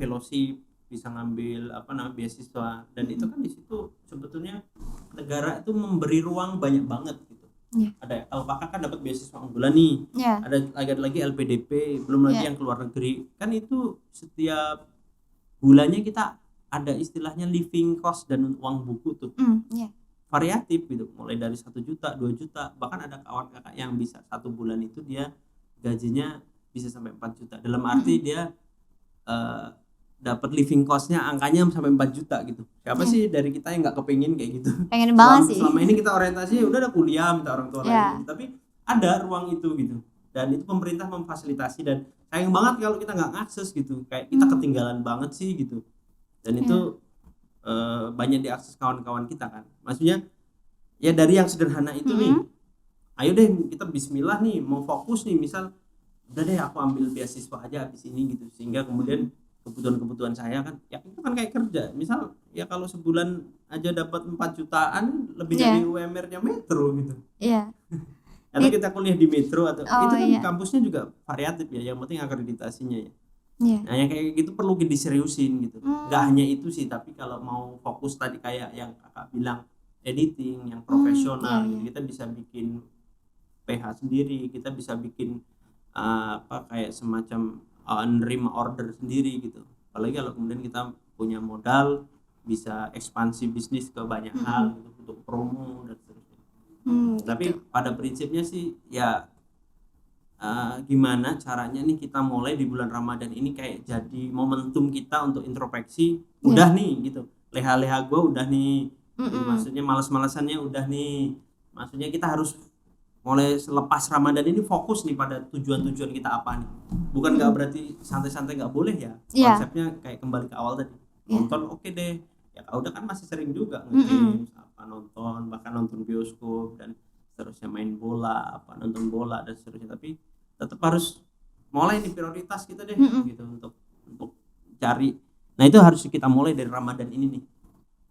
Speaker 2: fellowship bisa ngambil beasiswa dan itu kan di situ sebetulnya negara itu memberi ruang banyak banget gitu. Ada kalau kakak kan dapat beasiswa unggulan nih ada lagi LPDP belum lagi yang keluar negeri kan itu setiap bulannya kita ada istilahnya living cost dan uang buku tuh variatif gitu mulai dari 1 juta 2 juta bahkan ada kawan kakak yang bisa 1 bulan itu dia gajinya bisa sampai 4 juta dalam arti dia dapat living costnya angkanya sampai 4 juta gitu. Siapa sih dari kita yang nggak kepengin kayak gitu
Speaker 1: pengen banget sih
Speaker 2: selama ini kita orientasinya udah ada kuliah minta orang tua lagi tapi ada ruang itu gitu dan itu pemerintah memfasilitasi dan sayang banget kalau kita nggak ngakses gitu kayak kita ketinggalan banget sih gitu dan itu banyak diakses kawan-kawan kita kan maksudnya ya dari yang sederhana itu nih ayo deh kita bismillah nih mau fokus nih misal udah deh aku ambil beasiswa aja habis ini gitu sehingga kemudian kebutuhan saya kan ya itu kan kayak kerja misal ya kalau sebulan aja dapat 4 jutaan lebih dari UMR-nya Metro gitu atau kita kuliah di Metro atau itu kan kampusnya juga variatif ya yang penting akreditasinya ya. Nah yang kayak gitu perlu diseriusin gitu nggak hanya itu sih tapi kalau mau fokus tadi kayak yang kakak bilang editing yang profesional gitu kita bisa bikin PH sendiri kita bisa bikin kayak semacam nerima order sendiri gitu apalagi kalau kemudian kita punya modal bisa ekspansi bisnis ke banyak hal gitu, untuk promo dan seterusnya. Tapi pada prinsipnya sih ya gimana caranya nih kita mulai di bulan Ramadan ini kayak jadi momentum kita untuk introspeksi udah nih gitu leha-leha gue udah nih Jadi
Speaker 1: Mm-mm.
Speaker 2: maksudnya malas-malasannya udah nih. Maksudnya kita harus mulai selepas Ramadan ini fokus nih pada tujuan-tujuan kita apa nih. Bukan nggak
Speaker 1: Mm-mm.
Speaker 2: berarti santai-santai nggak boleh ya.
Speaker 1: Iya.
Speaker 2: Konsepnya kayak kembali ke awal tadi.
Speaker 1: Iya.
Speaker 2: Nonton oke deh. Ya kalau udah kan masih sering juga
Speaker 1: Mm-mm.
Speaker 2: nge-games, apa nonton, bahkan nonton bioskop dan seterusnya, main bola, apa nonton bola dan seterusnya. Tapi tetap harus mulai nih prioritas kita deh
Speaker 1: Mm-mm.
Speaker 2: gitu untuk cari. Nah, itu harus kita mulai dari Ramadan ini nih.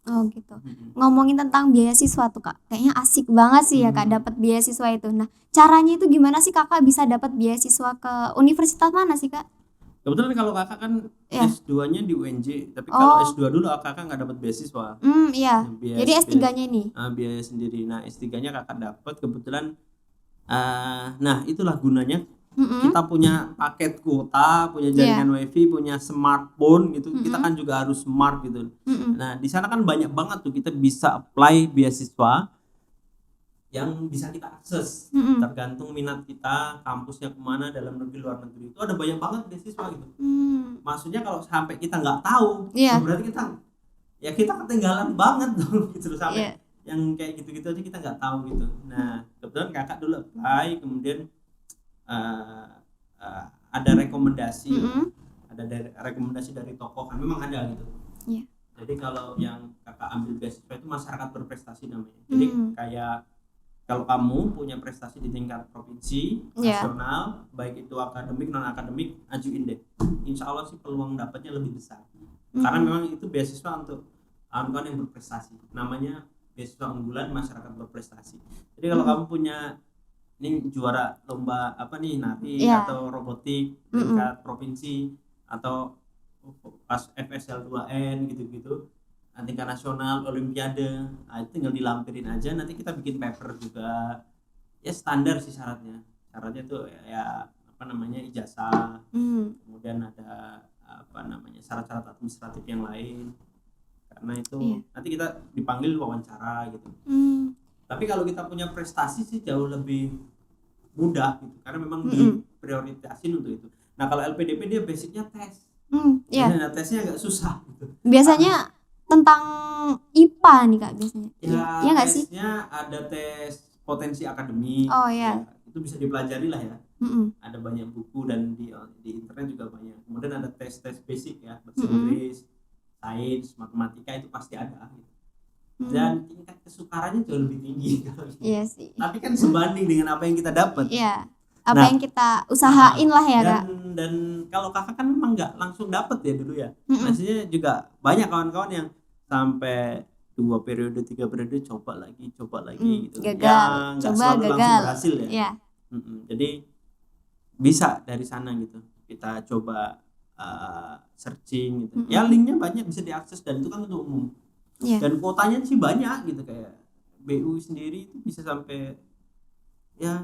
Speaker 1: Oh gitu.
Speaker 2: Mm-mm.
Speaker 1: Ngomongin tentang beasiswa tuh Kak, kayaknya asik banget sih ya Kak
Speaker 2: Hmm.
Speaker 1: dapat beasiswa itu. Nah, caranya itu gimana sih Kakak bisa dapat beasiswa ke universitas mana sih Kak?
Speaker 2: Kebetulan kalau kakak kan
Speaker 1: Ya.
Speaker 2: S2-nya di UNJ, tapi kalau
Speaker 1: Oh,
Speaker 2: S2 dulu kakak nggak dapat beasiswa.
Speaker 1: iya.
Speaker 2: Nah, biaya,
Speaker 1: Jadi S3-nya ini.
Speaker 2: biaya sendiri. Nah, S3-nya kakak dapat kebetulan. Nah, itulah gunanya
Speaker 1: Mm-mm.
Speaker 2: kita punya paket kuota, punya
Speaker 1: Iya.
Speaker 2: jaringan wifi, punya smartphone gitu. Kita
Speaker 1: Mm-mm.
Speaker 2: kan juga harus smart gitu.
Speaker 1: Mm-mm.
Speaker 2: Nah, di sana kan banyak banget tuh kita bisa apply beasiswa yang bisa kita akses,
Speaker 1: Mm-mm.
Speaker 2: tergantung minat kita, kampusnya kemana, dalam negeri, luar negeri. Itu ada banyak banget beasiswa gitu. Maksudnya kalau sampai kita nggak tahu,
Speaker 1: Iya.
Speaker 2: berarti kita ketinggalan banget dong gitu loh, sampai
Speaker 1: Iya.
Speaker 2: yang kayak gitu-gitu aja kita nggak tahu gitu. Nah, kebetulan kakak dulu apply, kemudian uh, ada rekomendasi,
Speaker 1: Mm-mm.
Speaker 2: rekomendasi dari tokoh kan, memang ada gitu.
Speaker 1: Iya.
Speaker 2: Jadi kalau yang kakak ambil beasiswa itu masyarakat berprestasi namanya. Jadi kayak kalau kamu punya prestasi di tingkat provinsi,
Speaker 1: Iya.
Speaker 2: nasional, baik itu akademik non akademik, ajuin deh. Insya Allah sih peluang dapatnya lebih besar. Karena memang itu beasiswa untuk kawan-kawan yang berprestasi. Namanya beasiswa unggulan masyarakat berprestasi. Jadi kalau kamu punya ini juara lomba apa nih, nari
Speaker 1: Iya.
Speaker 2: atau robotik tingkat provinsi atau pas FSL 2N gitu-gitu, tingkat nasional, olimpiade, nah itu tinggal dilampirin aja, nanti kita bikin paper juga. Ya standar sih syaratnya tuh ya apa namanya, ijazah, kemudian ada apa namanya syarat-syarat administratif yang lain, karena itu
Speaker 1: Iya.
Speaker 2: nanti kita dipanggil wawancara gitu. Tapi kalau kita punya prestasi sih jauh lebih mudah gitu, karena memang diprioritasin untuk itu. Nah kalau LPDP dia basicnya tes.
Speaker 1: Iya.
Speaker 2: Nah, tesnya agak susah gitu.
Speaker 1: Biasanya tentang IPA nih Kak biasanya.
Speaker 2: Ya,
Speaker 1: Iya nggak sih?
Speaker 2: tesnya ada tes potensi akademik.
Speaker 1: Oh iya.
Speaker 2: Ya, itu bisa dipelajari lah ya.
Speaker 1: Mm-mm.
Speaker 2: Ada banyak buku dan di internet juga banyak. Kemudian ada tes basic ya, bahasa Inggris, sains, matematika, itu pasti ada gitu. Dan tingkat kesukarannya jauh lebih tinggi kalau gitu.
Speaker 1: Iya sih.
Speaker 2: Tapi kan sebanding dengan apa yang kita dapat.
Speaker 1: Iya. Apa yang kita usahain lah ya Kak.
Speaker 2: Dan kalau kakak kan memang nggak langsung dapet ya dulu ya. Maksudnya juga banyak kawan-kawan yang sampai 2 periode 3 periode coba lagi gitu.
Speaker 1: Gagal.
Speaker 2: Ya, nggak
Speaker 1: Coba
Speaker 2: selalu
Speaker 1: gagal.
Speaker 2: langsung berhasil ya.
Speaker 1: Iya.
Speaker 2: Jadi bisa dari sana gitu. Kita coba searching gitu. Ya linknya banyak bisa diakses dan itu kan untuk umum.
Speaker 1: Iya.
Speaker 2: Dan kuotanya sih banyak gitu, kayak BU sendiri itu bisa sampai ya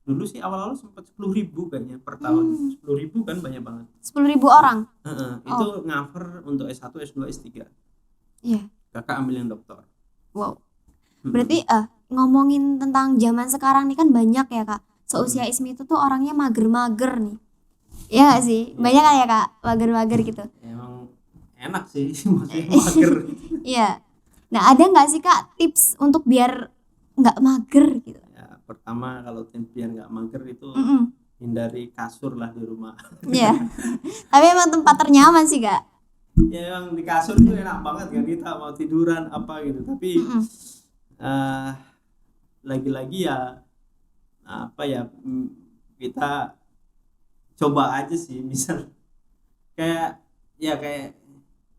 Speaker 2: dulu sih awal-awal sempat 10.000 kayaknya per tahun. 10.000 kan banyak banget.
Speaker 1: 10.000 orang.
Speaker 2: Itu cover untuk S1, S2, S3.
Speaker 1: Iya.
Speaker 2: Kakak ambil yang dokter.
Speaker 1: Wow. Berarti ngomongin tentang zaman sekarang nih kan banyak ya Kak. Seusia Ismi itu tuh orangnya mager-mager nih. Iya gak sih? Banyak kan ya Kak mager-mager gitu.
Speaker 2: Emang enak sih maksudnya mager.
Speaker 1: Iya. Nah ada nggak sih Kak tips untuk biar nggak mager gitu?
Speaker 2: Ya, pertama kalau biar nggak mager itu hindari kasur lah di rumah.
Speaker 1: Iya. Tapi emang tempat ternyaman sih Kak.
Speaker 2: Ya yang di kasur itu enak banget kan, kita mau tiduran apa gitu. Tapi lagi-lagi ya apa ya, kita coba aja sih, misal kayak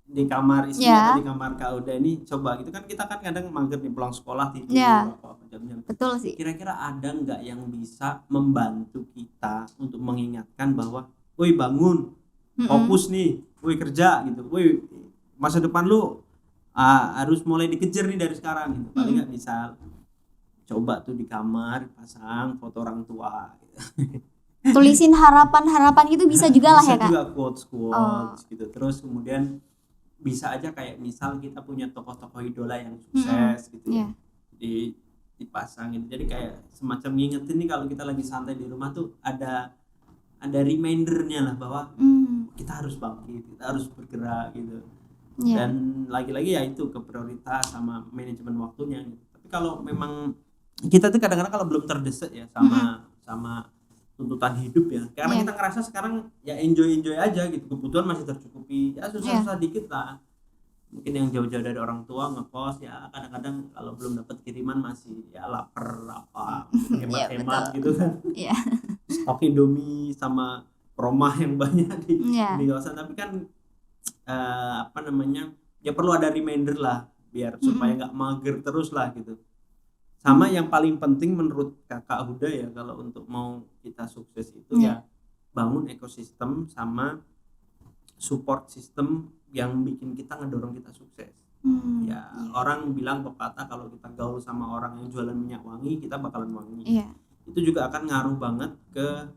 Speaker 2: di kamar istri atau di kamar Kak Uda ini coba gitu kan, kita kan kadang mager nih pulang sekolah tidur apa jam-jam.
Speaker 1: Betul sih.
Speaker 2: Kira-kira ada nggak yang bisa membantu kita untuk mengingatkan bahwa, woi bangun, fokus nih, woi kerja gitu, woi masa depan lu harus mulai dikejar nih dari sekarang gitu. Paling nggak bisa coba tuh di kamar pasang foto orang tua gitu.
Speaker 1: Tulisin harapan-harapan gitu bisa juga lah ya Kak.
Speaker 2: Bisa juga quotes gitu. Terus kemudian bisa aja kayak misal kita punya tokoh-tokoh idola yang sukses gitu ya. Dipasang gitu. Jadi kayak semacam ngingetin nih kalau kita lagi santai di rumah tuh ada remindernya lah bahwa kita harus bangkit, kita harus bergerak gitu.
Speaker 1: Iya.
Speaker 2: Dan lagi-lagi ya itu ke prioritas sama manajemen waktunya gitu. Tapi kalau memang kita tuh kadang-kadang kalau belum terdesak ya sama tuntutan hidup ya, karena
Speaker 1: Iya.
Speaker 2: kita ngerasa sekarang ya enjoy aja gitu, kebutuhan masih tercukupi, ya susah-susah dikit lah. Mungkin yang jauh-jauh dari orang tua ngekos ya kadang-kadang kalau belum dapat kiriman masih ya lapar apa
Speaker 1: Iya,
Speaker 2: hemat-hemat
Speaker 1: betul.
Speaker 2: gitu kan.
Speaker 1: Iya.
Speaker 2: Stok Indomie sama Roma yang banyak di
Speaker 1: Iya.
Speaker 2: kawasan, tapi kan apa namanya ya perlu ada reminder lah biar supaya nggak mager terus lah gitu. Sama yang paling penting menurut Kakak Huda ya kalau untuk mau kita sukses itu ya bangun ekosistem sama support system yang bikin kita ngedorong kita sukses. Ya orang bilang pepatah kalau kita gaul sama orang yang jualan minyak wangi kita bakalan wangi.
Speaker 1: Iya.
Speaker 2: Itu juga akan ngaruh banget ke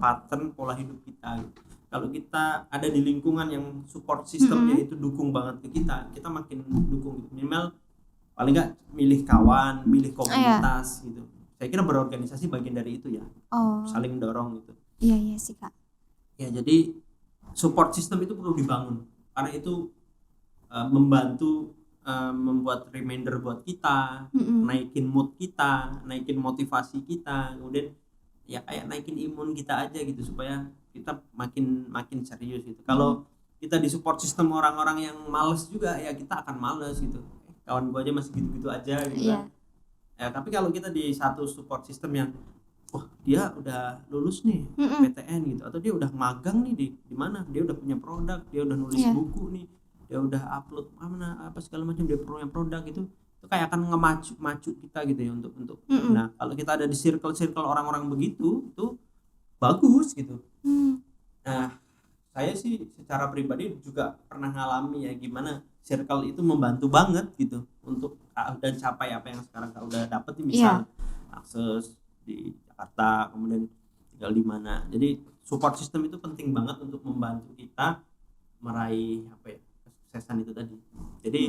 Speaker 2: pattern pola hidup kita. Kalau kita ada di lingkungan yang support sistemnya itu dukung banget ke kita makin dukung gitu. Minimal paling nggak milih kawan, milih komunitas gitu. Saya kira berorganisasi bagian dari itu ya. Saling dorong gitu.
Speaker 1: Iya sih Kak.
Speaker 2: Ya jadi support system itu perlu dibangun karena itu membantu membuat reminder buat kita, naikin mood kita, naikin motivasi kita, kemudian ya kayak naikin imun kita aja gitu supaya kita makin serius gitu. Kalau kita di support system orang-orang yang males juga ya kita akan males gitu. Kawan gue aja masih gitu-gitu aja gitu kan. Ya tapi kalau kita di satu support system yang dia udah lulus nih PTN gitu, atau dia udah magang nih di mana, dia udah punya produk, dia udah nulis buku nih, dia udah upload apa segala macam, dia punya produk itu kayak akan ngemacu kita gitu ya untuk nah kalau kita ada di circle orang-orang begitu itu bagus gitu. Nah saya sih secara pribadi juga pernah ngalami ya gimana circle itu membantu banget gitu untuk udah capai apa yang sekarang udah dapet nih, misal akses di Jakarta, kemudian tinggal di mana. Jadi support system itu penting banget untuk membantu kita meraih apa ya kesuksesan itu tadi. Jadi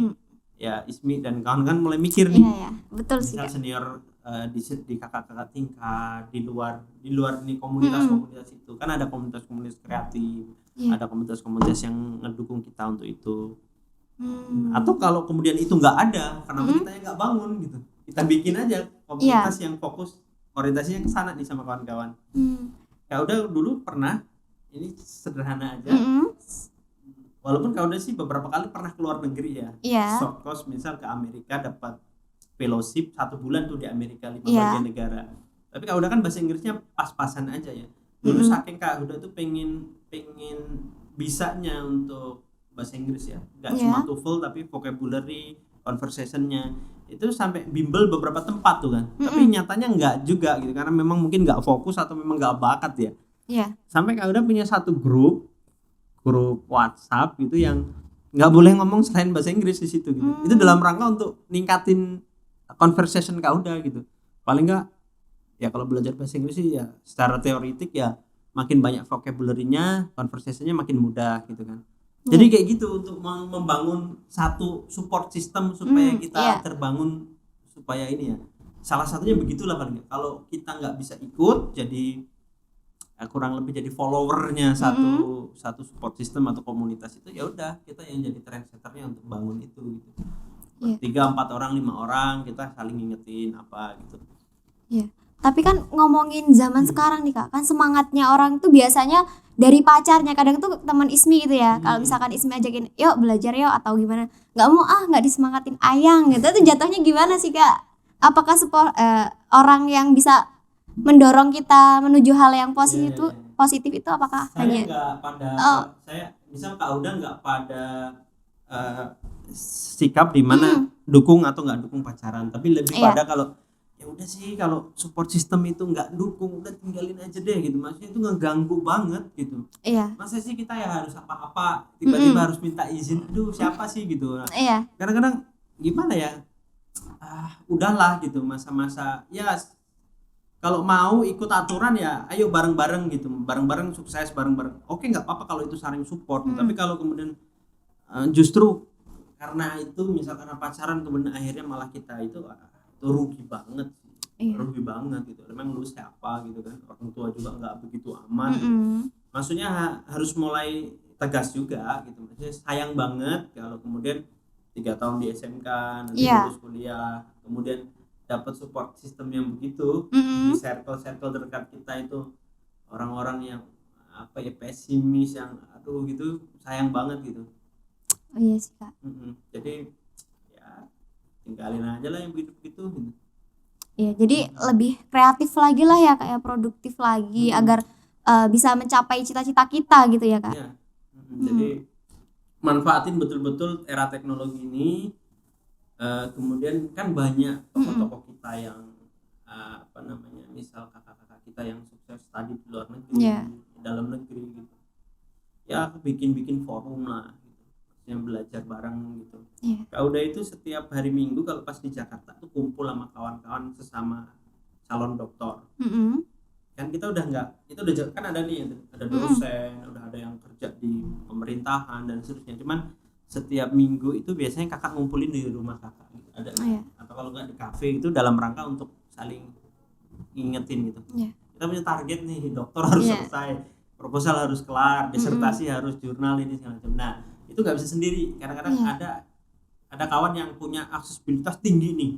Speaker 2: ya Ismi dan kawan-kawan mulai mikir nih.
Speaker 1: Iya, betul sih.
Speaker 2: Misal senior di kakak-kakak tingkat di luar nih komunitas itu kan ada komunitas kreatif, ada komunitas yang ngedukung kita untuk itu. Atau kalau kemudian itu nggak ada karena kita nggak bangun gitu, kita bikin aja komunitas yang fokus orientasinya ke sana nih sama kawan-kawan. Ya udah dulu pernah, ini sederhana aja. Walaupun Kak Uda sih beberapa kali pernah keluar negeri ya. Short course misal ke Amerika dapat fellowship 1 bulan tuh di Amerika 5 bagian negara. Tapi Kak Uda kan bahasa Inggrisnya pas-pasan aja ya. Dulu saking Kak Uda tuh pengen bisanya untuk bahasa Inggris ya. Enggak cuma TOEFL tapi vocabulary, conversationnya itu sampai bimbel beberapa tempat tuh kan. Tapi nyatanya enggak juga gitu karena memang mungkin enggak fokus atau memang enggak bakat ya. Sampai Kak Uda punya satu grup WhatsApp gitu yang nggak boleh ngomong selain bahasa Inggris di situ gitu. Itu dalam rangka untuk ningkatin conversation Kak Uda gitu. Paling nggak ya kalau belajar bahasa Inggris sih ya secara teoritik ya makin banyak vocabulary-nya, conversation-nya makin mudah gitu kan. Jadi kayak gitu untuk membangun satu support system supaya kita terbangun supaya ini ya. Salah satunya begitulah paling nggak. Kalau kita nggak bisa ikut jadi kurang lebih jadi followernya satu support system atau komunitas itu ya udah kita yang jadi trendsetternya untuk bangun itu gitu. 3, 4 orang, 5 orang kita saling ngingetin apa gitu.
Speaker 1: Tapi kan ngomongin zaman sekarang nih Kak, kan semangatnya orang tuh biasanya dari pacarnya, kadang tuh teman Ismi gitu ya. Kalau misalkan Ismi ajakin, "Yuk belajar yuk," atau gimana, nggak mau nggak disemangatin Ayang gitu. Itu jatuhnya gimana sih Kak? Apakah orang yang bisa mendorong kita menuju hal yang positif itu apakah
Speaker 2: saya
Speaker 1: hanya
Speaker 2: nggak pada saya misal Kak Uda nggak pada sikap di mana dukung atau nggak dukung pacaran, tapi lebih pada kalau ya udah sih kalau support system itu nggak dukung udah tinggalin aja deh gitu, maksudnya itu ngeganggu banget gitu. Masa sih kita ya harus apa-apa tiba-tiba harus minta izin, aduh siapa sih gitu. Kadang-kadang gimana ya, udahlah gitu, masa-masa ya kalau mau ikut aturan ya ayo bareng-bareng gitu, bareng-bareng sukses bareng-bareng. Oke nggak apa-apa kalau itu saling support. Tapi kalau kemudian justru karena itu misal karena pacaran kemudian akhirnya malah kita itu rugi banget, rugi banget gitu. Memang lu siapa gitu kan, orang tua juga nggak begitu aman. Maksudnya harus mulai tegas juga gitu, maksudnya sayang banget kalau kemudian 3 tahun di SMK nanti
Speaker 1: Iya.
Speaker 2: lulus kuliah kemudian dapat support system yang begitu di
Speaker 1: Mm-mm.
Speaker 2: circle terdekat kita itu orang-orang yang apa ya pesimis yang aduh gitu sayang banget gitu.
Speaker 1: Oh iya sih Kak.
Speaker 2: Jadi ya tinggalin aja lah yang begitu-begitu gitu.
Speaker 1: Iya, jadi lebih kreatif lagi lah ya Kak ya, produktif lagi agar bisa mencapai cita-cita kita gitu ya Kak.
Speaker 2: Ya. Jadi manfaatin betul-betul era teknologi ini. Kemudian kan banyak tokoh-tokoh kita yang apa namanya misal kakak-kakak kita yang sukses tadi di luar negeri, di dalam negeri gitu. Ya aku bikin forum lah gitu. Yang belajar bareng gitu. Udah itu setiap hari Minggu kalau pas di Jakarta tuh kumpul sama kawan-kawan sesama calon dokter. Kan kita udah enggak, itu udah kan ada nih ada dosen, udah ada yang kerja di pemerintahan dan seterusnya. Cuman setiap minggu itu biasanya kakak ngumpulin di rumah kakak gitu. Ada atau kalau enggak di kafe itu dalam rangka untuk saling ingetin gitu. Kita punya target nih, dokter harus selesai, proposal harus kelar, disertasi harus jurnal ini segala macam. Nah, itu nggak bisa sendiri. Kadang-kadang ada kawan yang punya aksesibilitas tinggi nih.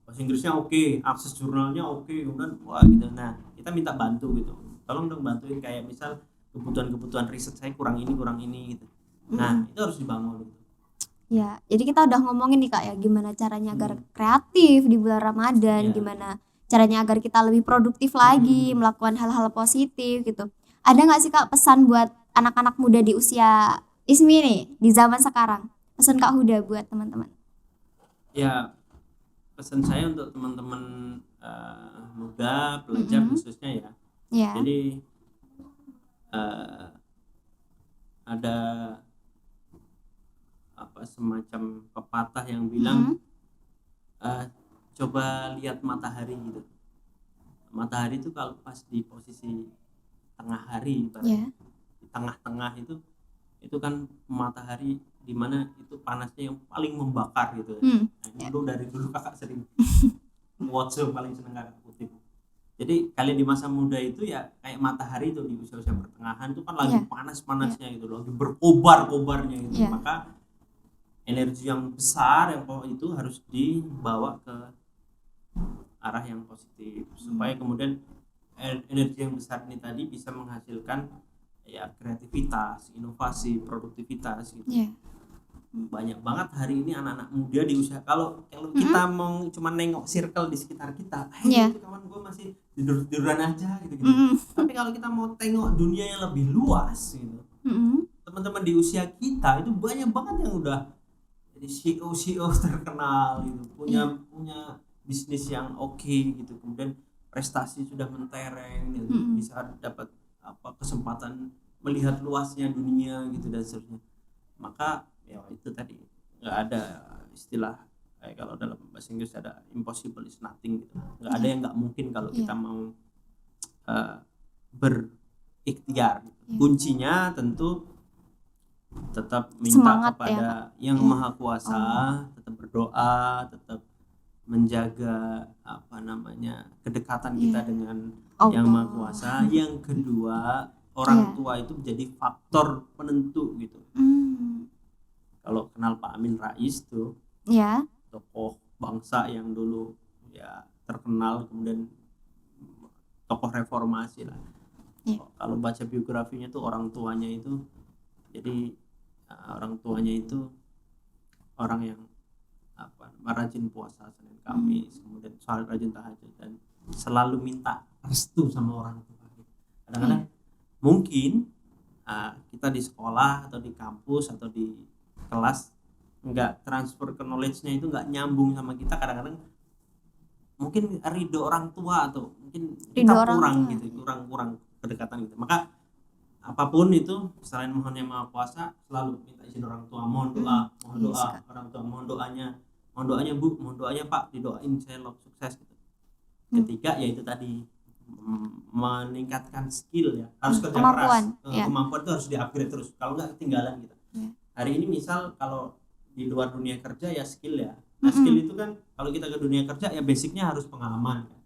Speaker 2: Bahasa Inggrisnya oke, akses jurnalnya oke, kemudian wah gitu. Nah, kita minta bantu gitu. Tolong dong bantuin kayak misal kebutuhan riset saya kurang ini gitu. Nah, itu harus dibangun gitu.
Speaker 1: Ya, jadi kita udah ngomongin nih Kak ya, gimana caranya agar kreatif di bulan Ramadan, gimana caranya agar kita lebih produktif lagi, melakukan hal-hal positif gitu. Ada nggak sih Kak pesan buat anak-anak muda di usia Ismi nih, di zaman sekarang? Pesan Kak Huda buat teman-teman.
Speaker 2: Ya, pesan saya untuk teman-teman muda pelajar khususnya ya. Jadi ada apa semacam pepatah yang bilang coba lihat matahari gitu. Matahari itu kalau pas di posisi tengah hari, di tengah-tengah itu kan matahari di mana itu panasnya yang paling membakar gitu. Nah, dari dulu kakak sering quotes yang paling seneng kakak kutip. Jadi kalian di masa muda itu ya kayak matahari itu di usia-usia pertengahan itu kan lagi panas-panasnya gitu, lagi berkobar-kobarnya gitu. Maka energi yang besar yang itu harus dibawa ke arah yang positif supaya kemudian energi yang besar ini tadi bisa menghasilkan ya kreativitas, inovasi, produktivitas gitu. Banyak banget hari ini anak-anak muda di usia kalau kita mau cuma nengok circle di sekitar kita, itu kawan gue masih tidur-tiduran aja gitu. Tapi kalau kita mau tengok dunia yang lebih luas gitu, teman-teman di usia kita itu banyak banget yang udah jadi CEO terkenal gitu, punya bisnis yang oke gitu, kemudian prestasi sudah mentereng gitu, bisa dapat kesempatan melihat luasnya dunia gitu dan seterusnya. Maka ya itu tadi nggak ada istilah kayak kalau dalam bahasa Inggris ada impossible is nothing gitu, nggak ada yang nggak mungkin kalau kita mau berikhtiar gitu. Kuncinya tentu tetap minta semangat kepada yang Maha Kuasa, tetap berdoa, tetap menjaga kedekatan kita dengan yang Maha Kuasa. Yang kedua, orang tua itu menjadi faktor penentu gitu. Kalau kenal Pak Amin Rais tuh, tokoh bangsa yang dulu ya terkenal, kemudian tokoh reformasi lah. Kalau baca biografinya tuh orang tuanya itu orang yang rajin puasa Senin Kamis, kemudian rajin tahajud dan selalu minta restu sama orang tua. Kadang-kadang mungkin kita di sekolah atau di kampus atau di kelas nggak transfer ke knowledge-nya itu nggak nyambung sama kita, kadang-kadang mungkin ridho orang tua atau mungkin kita kurang kedekatan gitu. Maka apapun itu selain mohon yang Maha Kuasa selalu minta izin orang tua, mohon doa orang tua, mohon doanya Bu, mohon doanya Pak, didoain saya sukses gitu. Ketiga yaitu tadi meningkatkan skill ya, harus kerja keras, kemampuan itu harus di-upgrade terus, kalau nggak ketinggalan gitu. Hari ini misal kalau di luar dunia kerja ya skill ya, skill itu kan kalau kita ke dunia kerja ya basicnya harus pengalaman kan.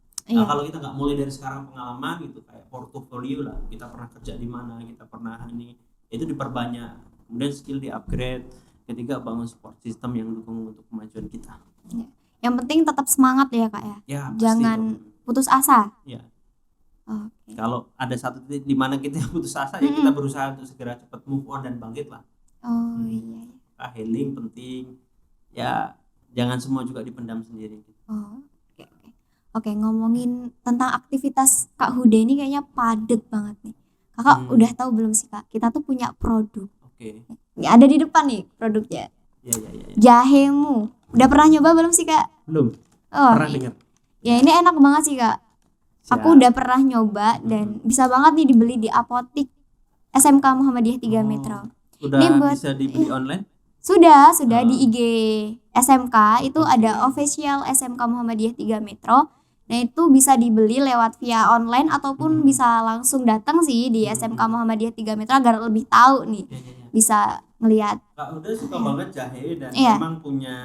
Speaker 2: Kalau kita nggak mulai dari sekarang pengalaman gitu kayak portofolio lah, kita pernah kerja di mana, kita pernah ini, itu diperbanyak, kemudian skill di upgrade, ketiga bangun support system yang dukung untuk kemajuan kita.
Speaker 1: Ya. Yang penting tetap semangat ya Kak ya.
Speaker 2: Ya pasti
Speaker 1: Jangan
Speaker 2: dong.
Speaker 1: putus asa.
Speaker 2: Ya,
Speaker 1: Oke.
Speaker 2: kalau ada satu titik di mana kita putus asa ya kita berusaha untuk segera cepat move on dan bangkit lah.
Speaker 1: Oh iya.
Speaker 2: Healing penting ya, jangan semua juga dipendam sendiri.
Speaker 1: Oh, oke. Oke, ngomongin tentang aktivitas Kak Huda ini kayaknya padet banget nih. Kakak udah tahu belum sih Kak? Kita tuh punya produk.
Speaker 2: Oke.
Speaker 1: Ya, ada di depan nih produknya.
Speaker 2: Ya.
Speaker 1: Jahemu. Udah pernah nyoba belum sih Kak?
Speaker 2: Belum.
Speaker 1: Oh,
Speaker 2: Pernah dengar.
Speaker 1: ya ini enak banget sih Kak. Aku
Speaker 2: Siap.
Speaker 1: udah pernah nyoba dan bisa banget nih dibeli di apotik SMK Muhammadiyah 3 Metro.
Speaker 2: Udah
Speaker 1: Ini buat-
Speaker 2: bisa dibeli online?
Speaker 1: Sudah di IG SMK itu ada official SMK Muhammadiyah 3 Metro. Nah, itu bisa dibeli lewat via online ataupun bisa langsung datang sih di SMK Muhammadiyah 3 Metro agar lebih tahu nih.
Speaker 2: Ya.
Speaker 1: Bisa ngelihat.
Speaker 2: Kak udah suka banget jahe dan
Speaker 1: Iya.
Speaker 2: memang punya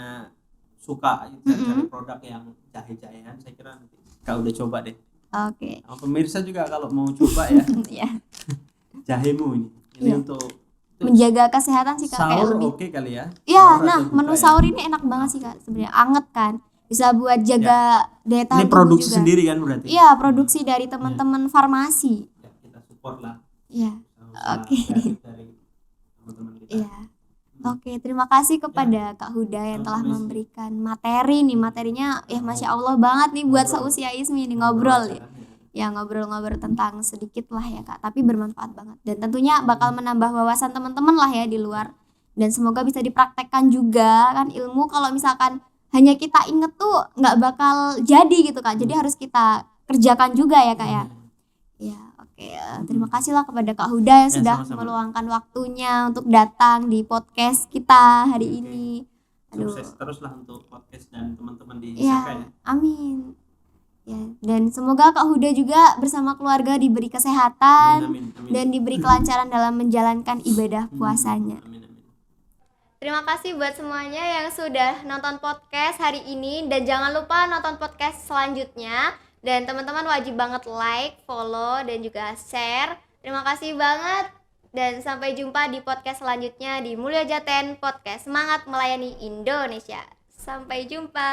Speaker 2: suka cari produk yang jahe-jahean. Saya kira nanti Kak udah coba deh.
Speaker 1: Oke.
Speaker 2: Sama pemirsa juga kalau mau coba ya,
Speaker 1: Ya.
Speaker 2: jahemu ini
Speaker 1: Iya.
Speaker 2: untuk
Speaker 1: Menjaga kesehatan sih Kak kayak
Speaker 2: sahur
Speaker 1: lebih.
Speaker 2: oke kali ya.
Speaker 1: Iya,
Speaker 2: Sahur
Speaker 1: nah
Speaker 2: atau buka
Speaker 1: menu
Speaker 2: ya.
Speaker 1: sahur ini enak banget sih Kak sebenarnya. Anget kan. Bisa buat jaga daya tahan
Speaker 2: Ini
Speaker 1: tubuh
Speaker 2: produksi
Speaker 1: juga.
Speaker 2: sendiri kan berarti?
Speaker 1: Iya, produksi dari teman-teman farmasi.
Speaker 2: Ya, kita support lah
Speaker 1: Iya.
Speaker 2: usaha
Speaker 1: Oke.
Speaker 2: kreatif dari teman-teman kita.
Speaker 1: Iya. Oke, terima kasih kepada Kak Huda yang telah
Speaker 2: Sama-sama,
Speaker 1: memberikan materi nih. Materinya ya Masya Allah banget nih buat seusia Ismi nih ngobrol ya. Ya ngobrol-ngobrol tentang sedikit lah ya Kak, tapi bermanfaat banget. Dan tentunya bakal menambah wawasan teman-teman lah ya di luar. Dan semoga bisa dipraktekkan juga kan ilmu kalau misalkan hanya kita inget tuh nggak bakal jadi gitu Kak. Jadi harus kita kerjakan juga ya Kak ya. Ya, oke. Terima kasih lah kepada Kak Huda yang
Speaker 2: Ya,
Speaker 1: sudah
Speaker 2: sama-sama.
Speaker 1: meluangkan waktunya untuk datang di podcast kita hari ini. Aduh.
Speaker 2: Sukses terus lah untuk podcast dan teman-teman di
Speaker 1: Ya,
Speaker 2: SMK ya.
Speaker 1: amin. Ya, dan semoga Kak Huda juga bersama keluarga diberi kesehatan
Speaker 2: Amin.
Speaker 1: dan diberi kelancaran dalam menjalankan ibadah puasanya.
Speaker 2: Amin.
Speaker 1: Terima kasih buat semuanya yang sudah nonton podcast hari ini dan jangan lupa nonton podcast selanjutnya. Dan teman-teman wajib banget like, follow, dan juga share. Terima kasih banget dan sampai jumpa di podcast selanjutnya di Mulia Jaten Podcast Semangat Melayani Indonesia. Sampai jumpa.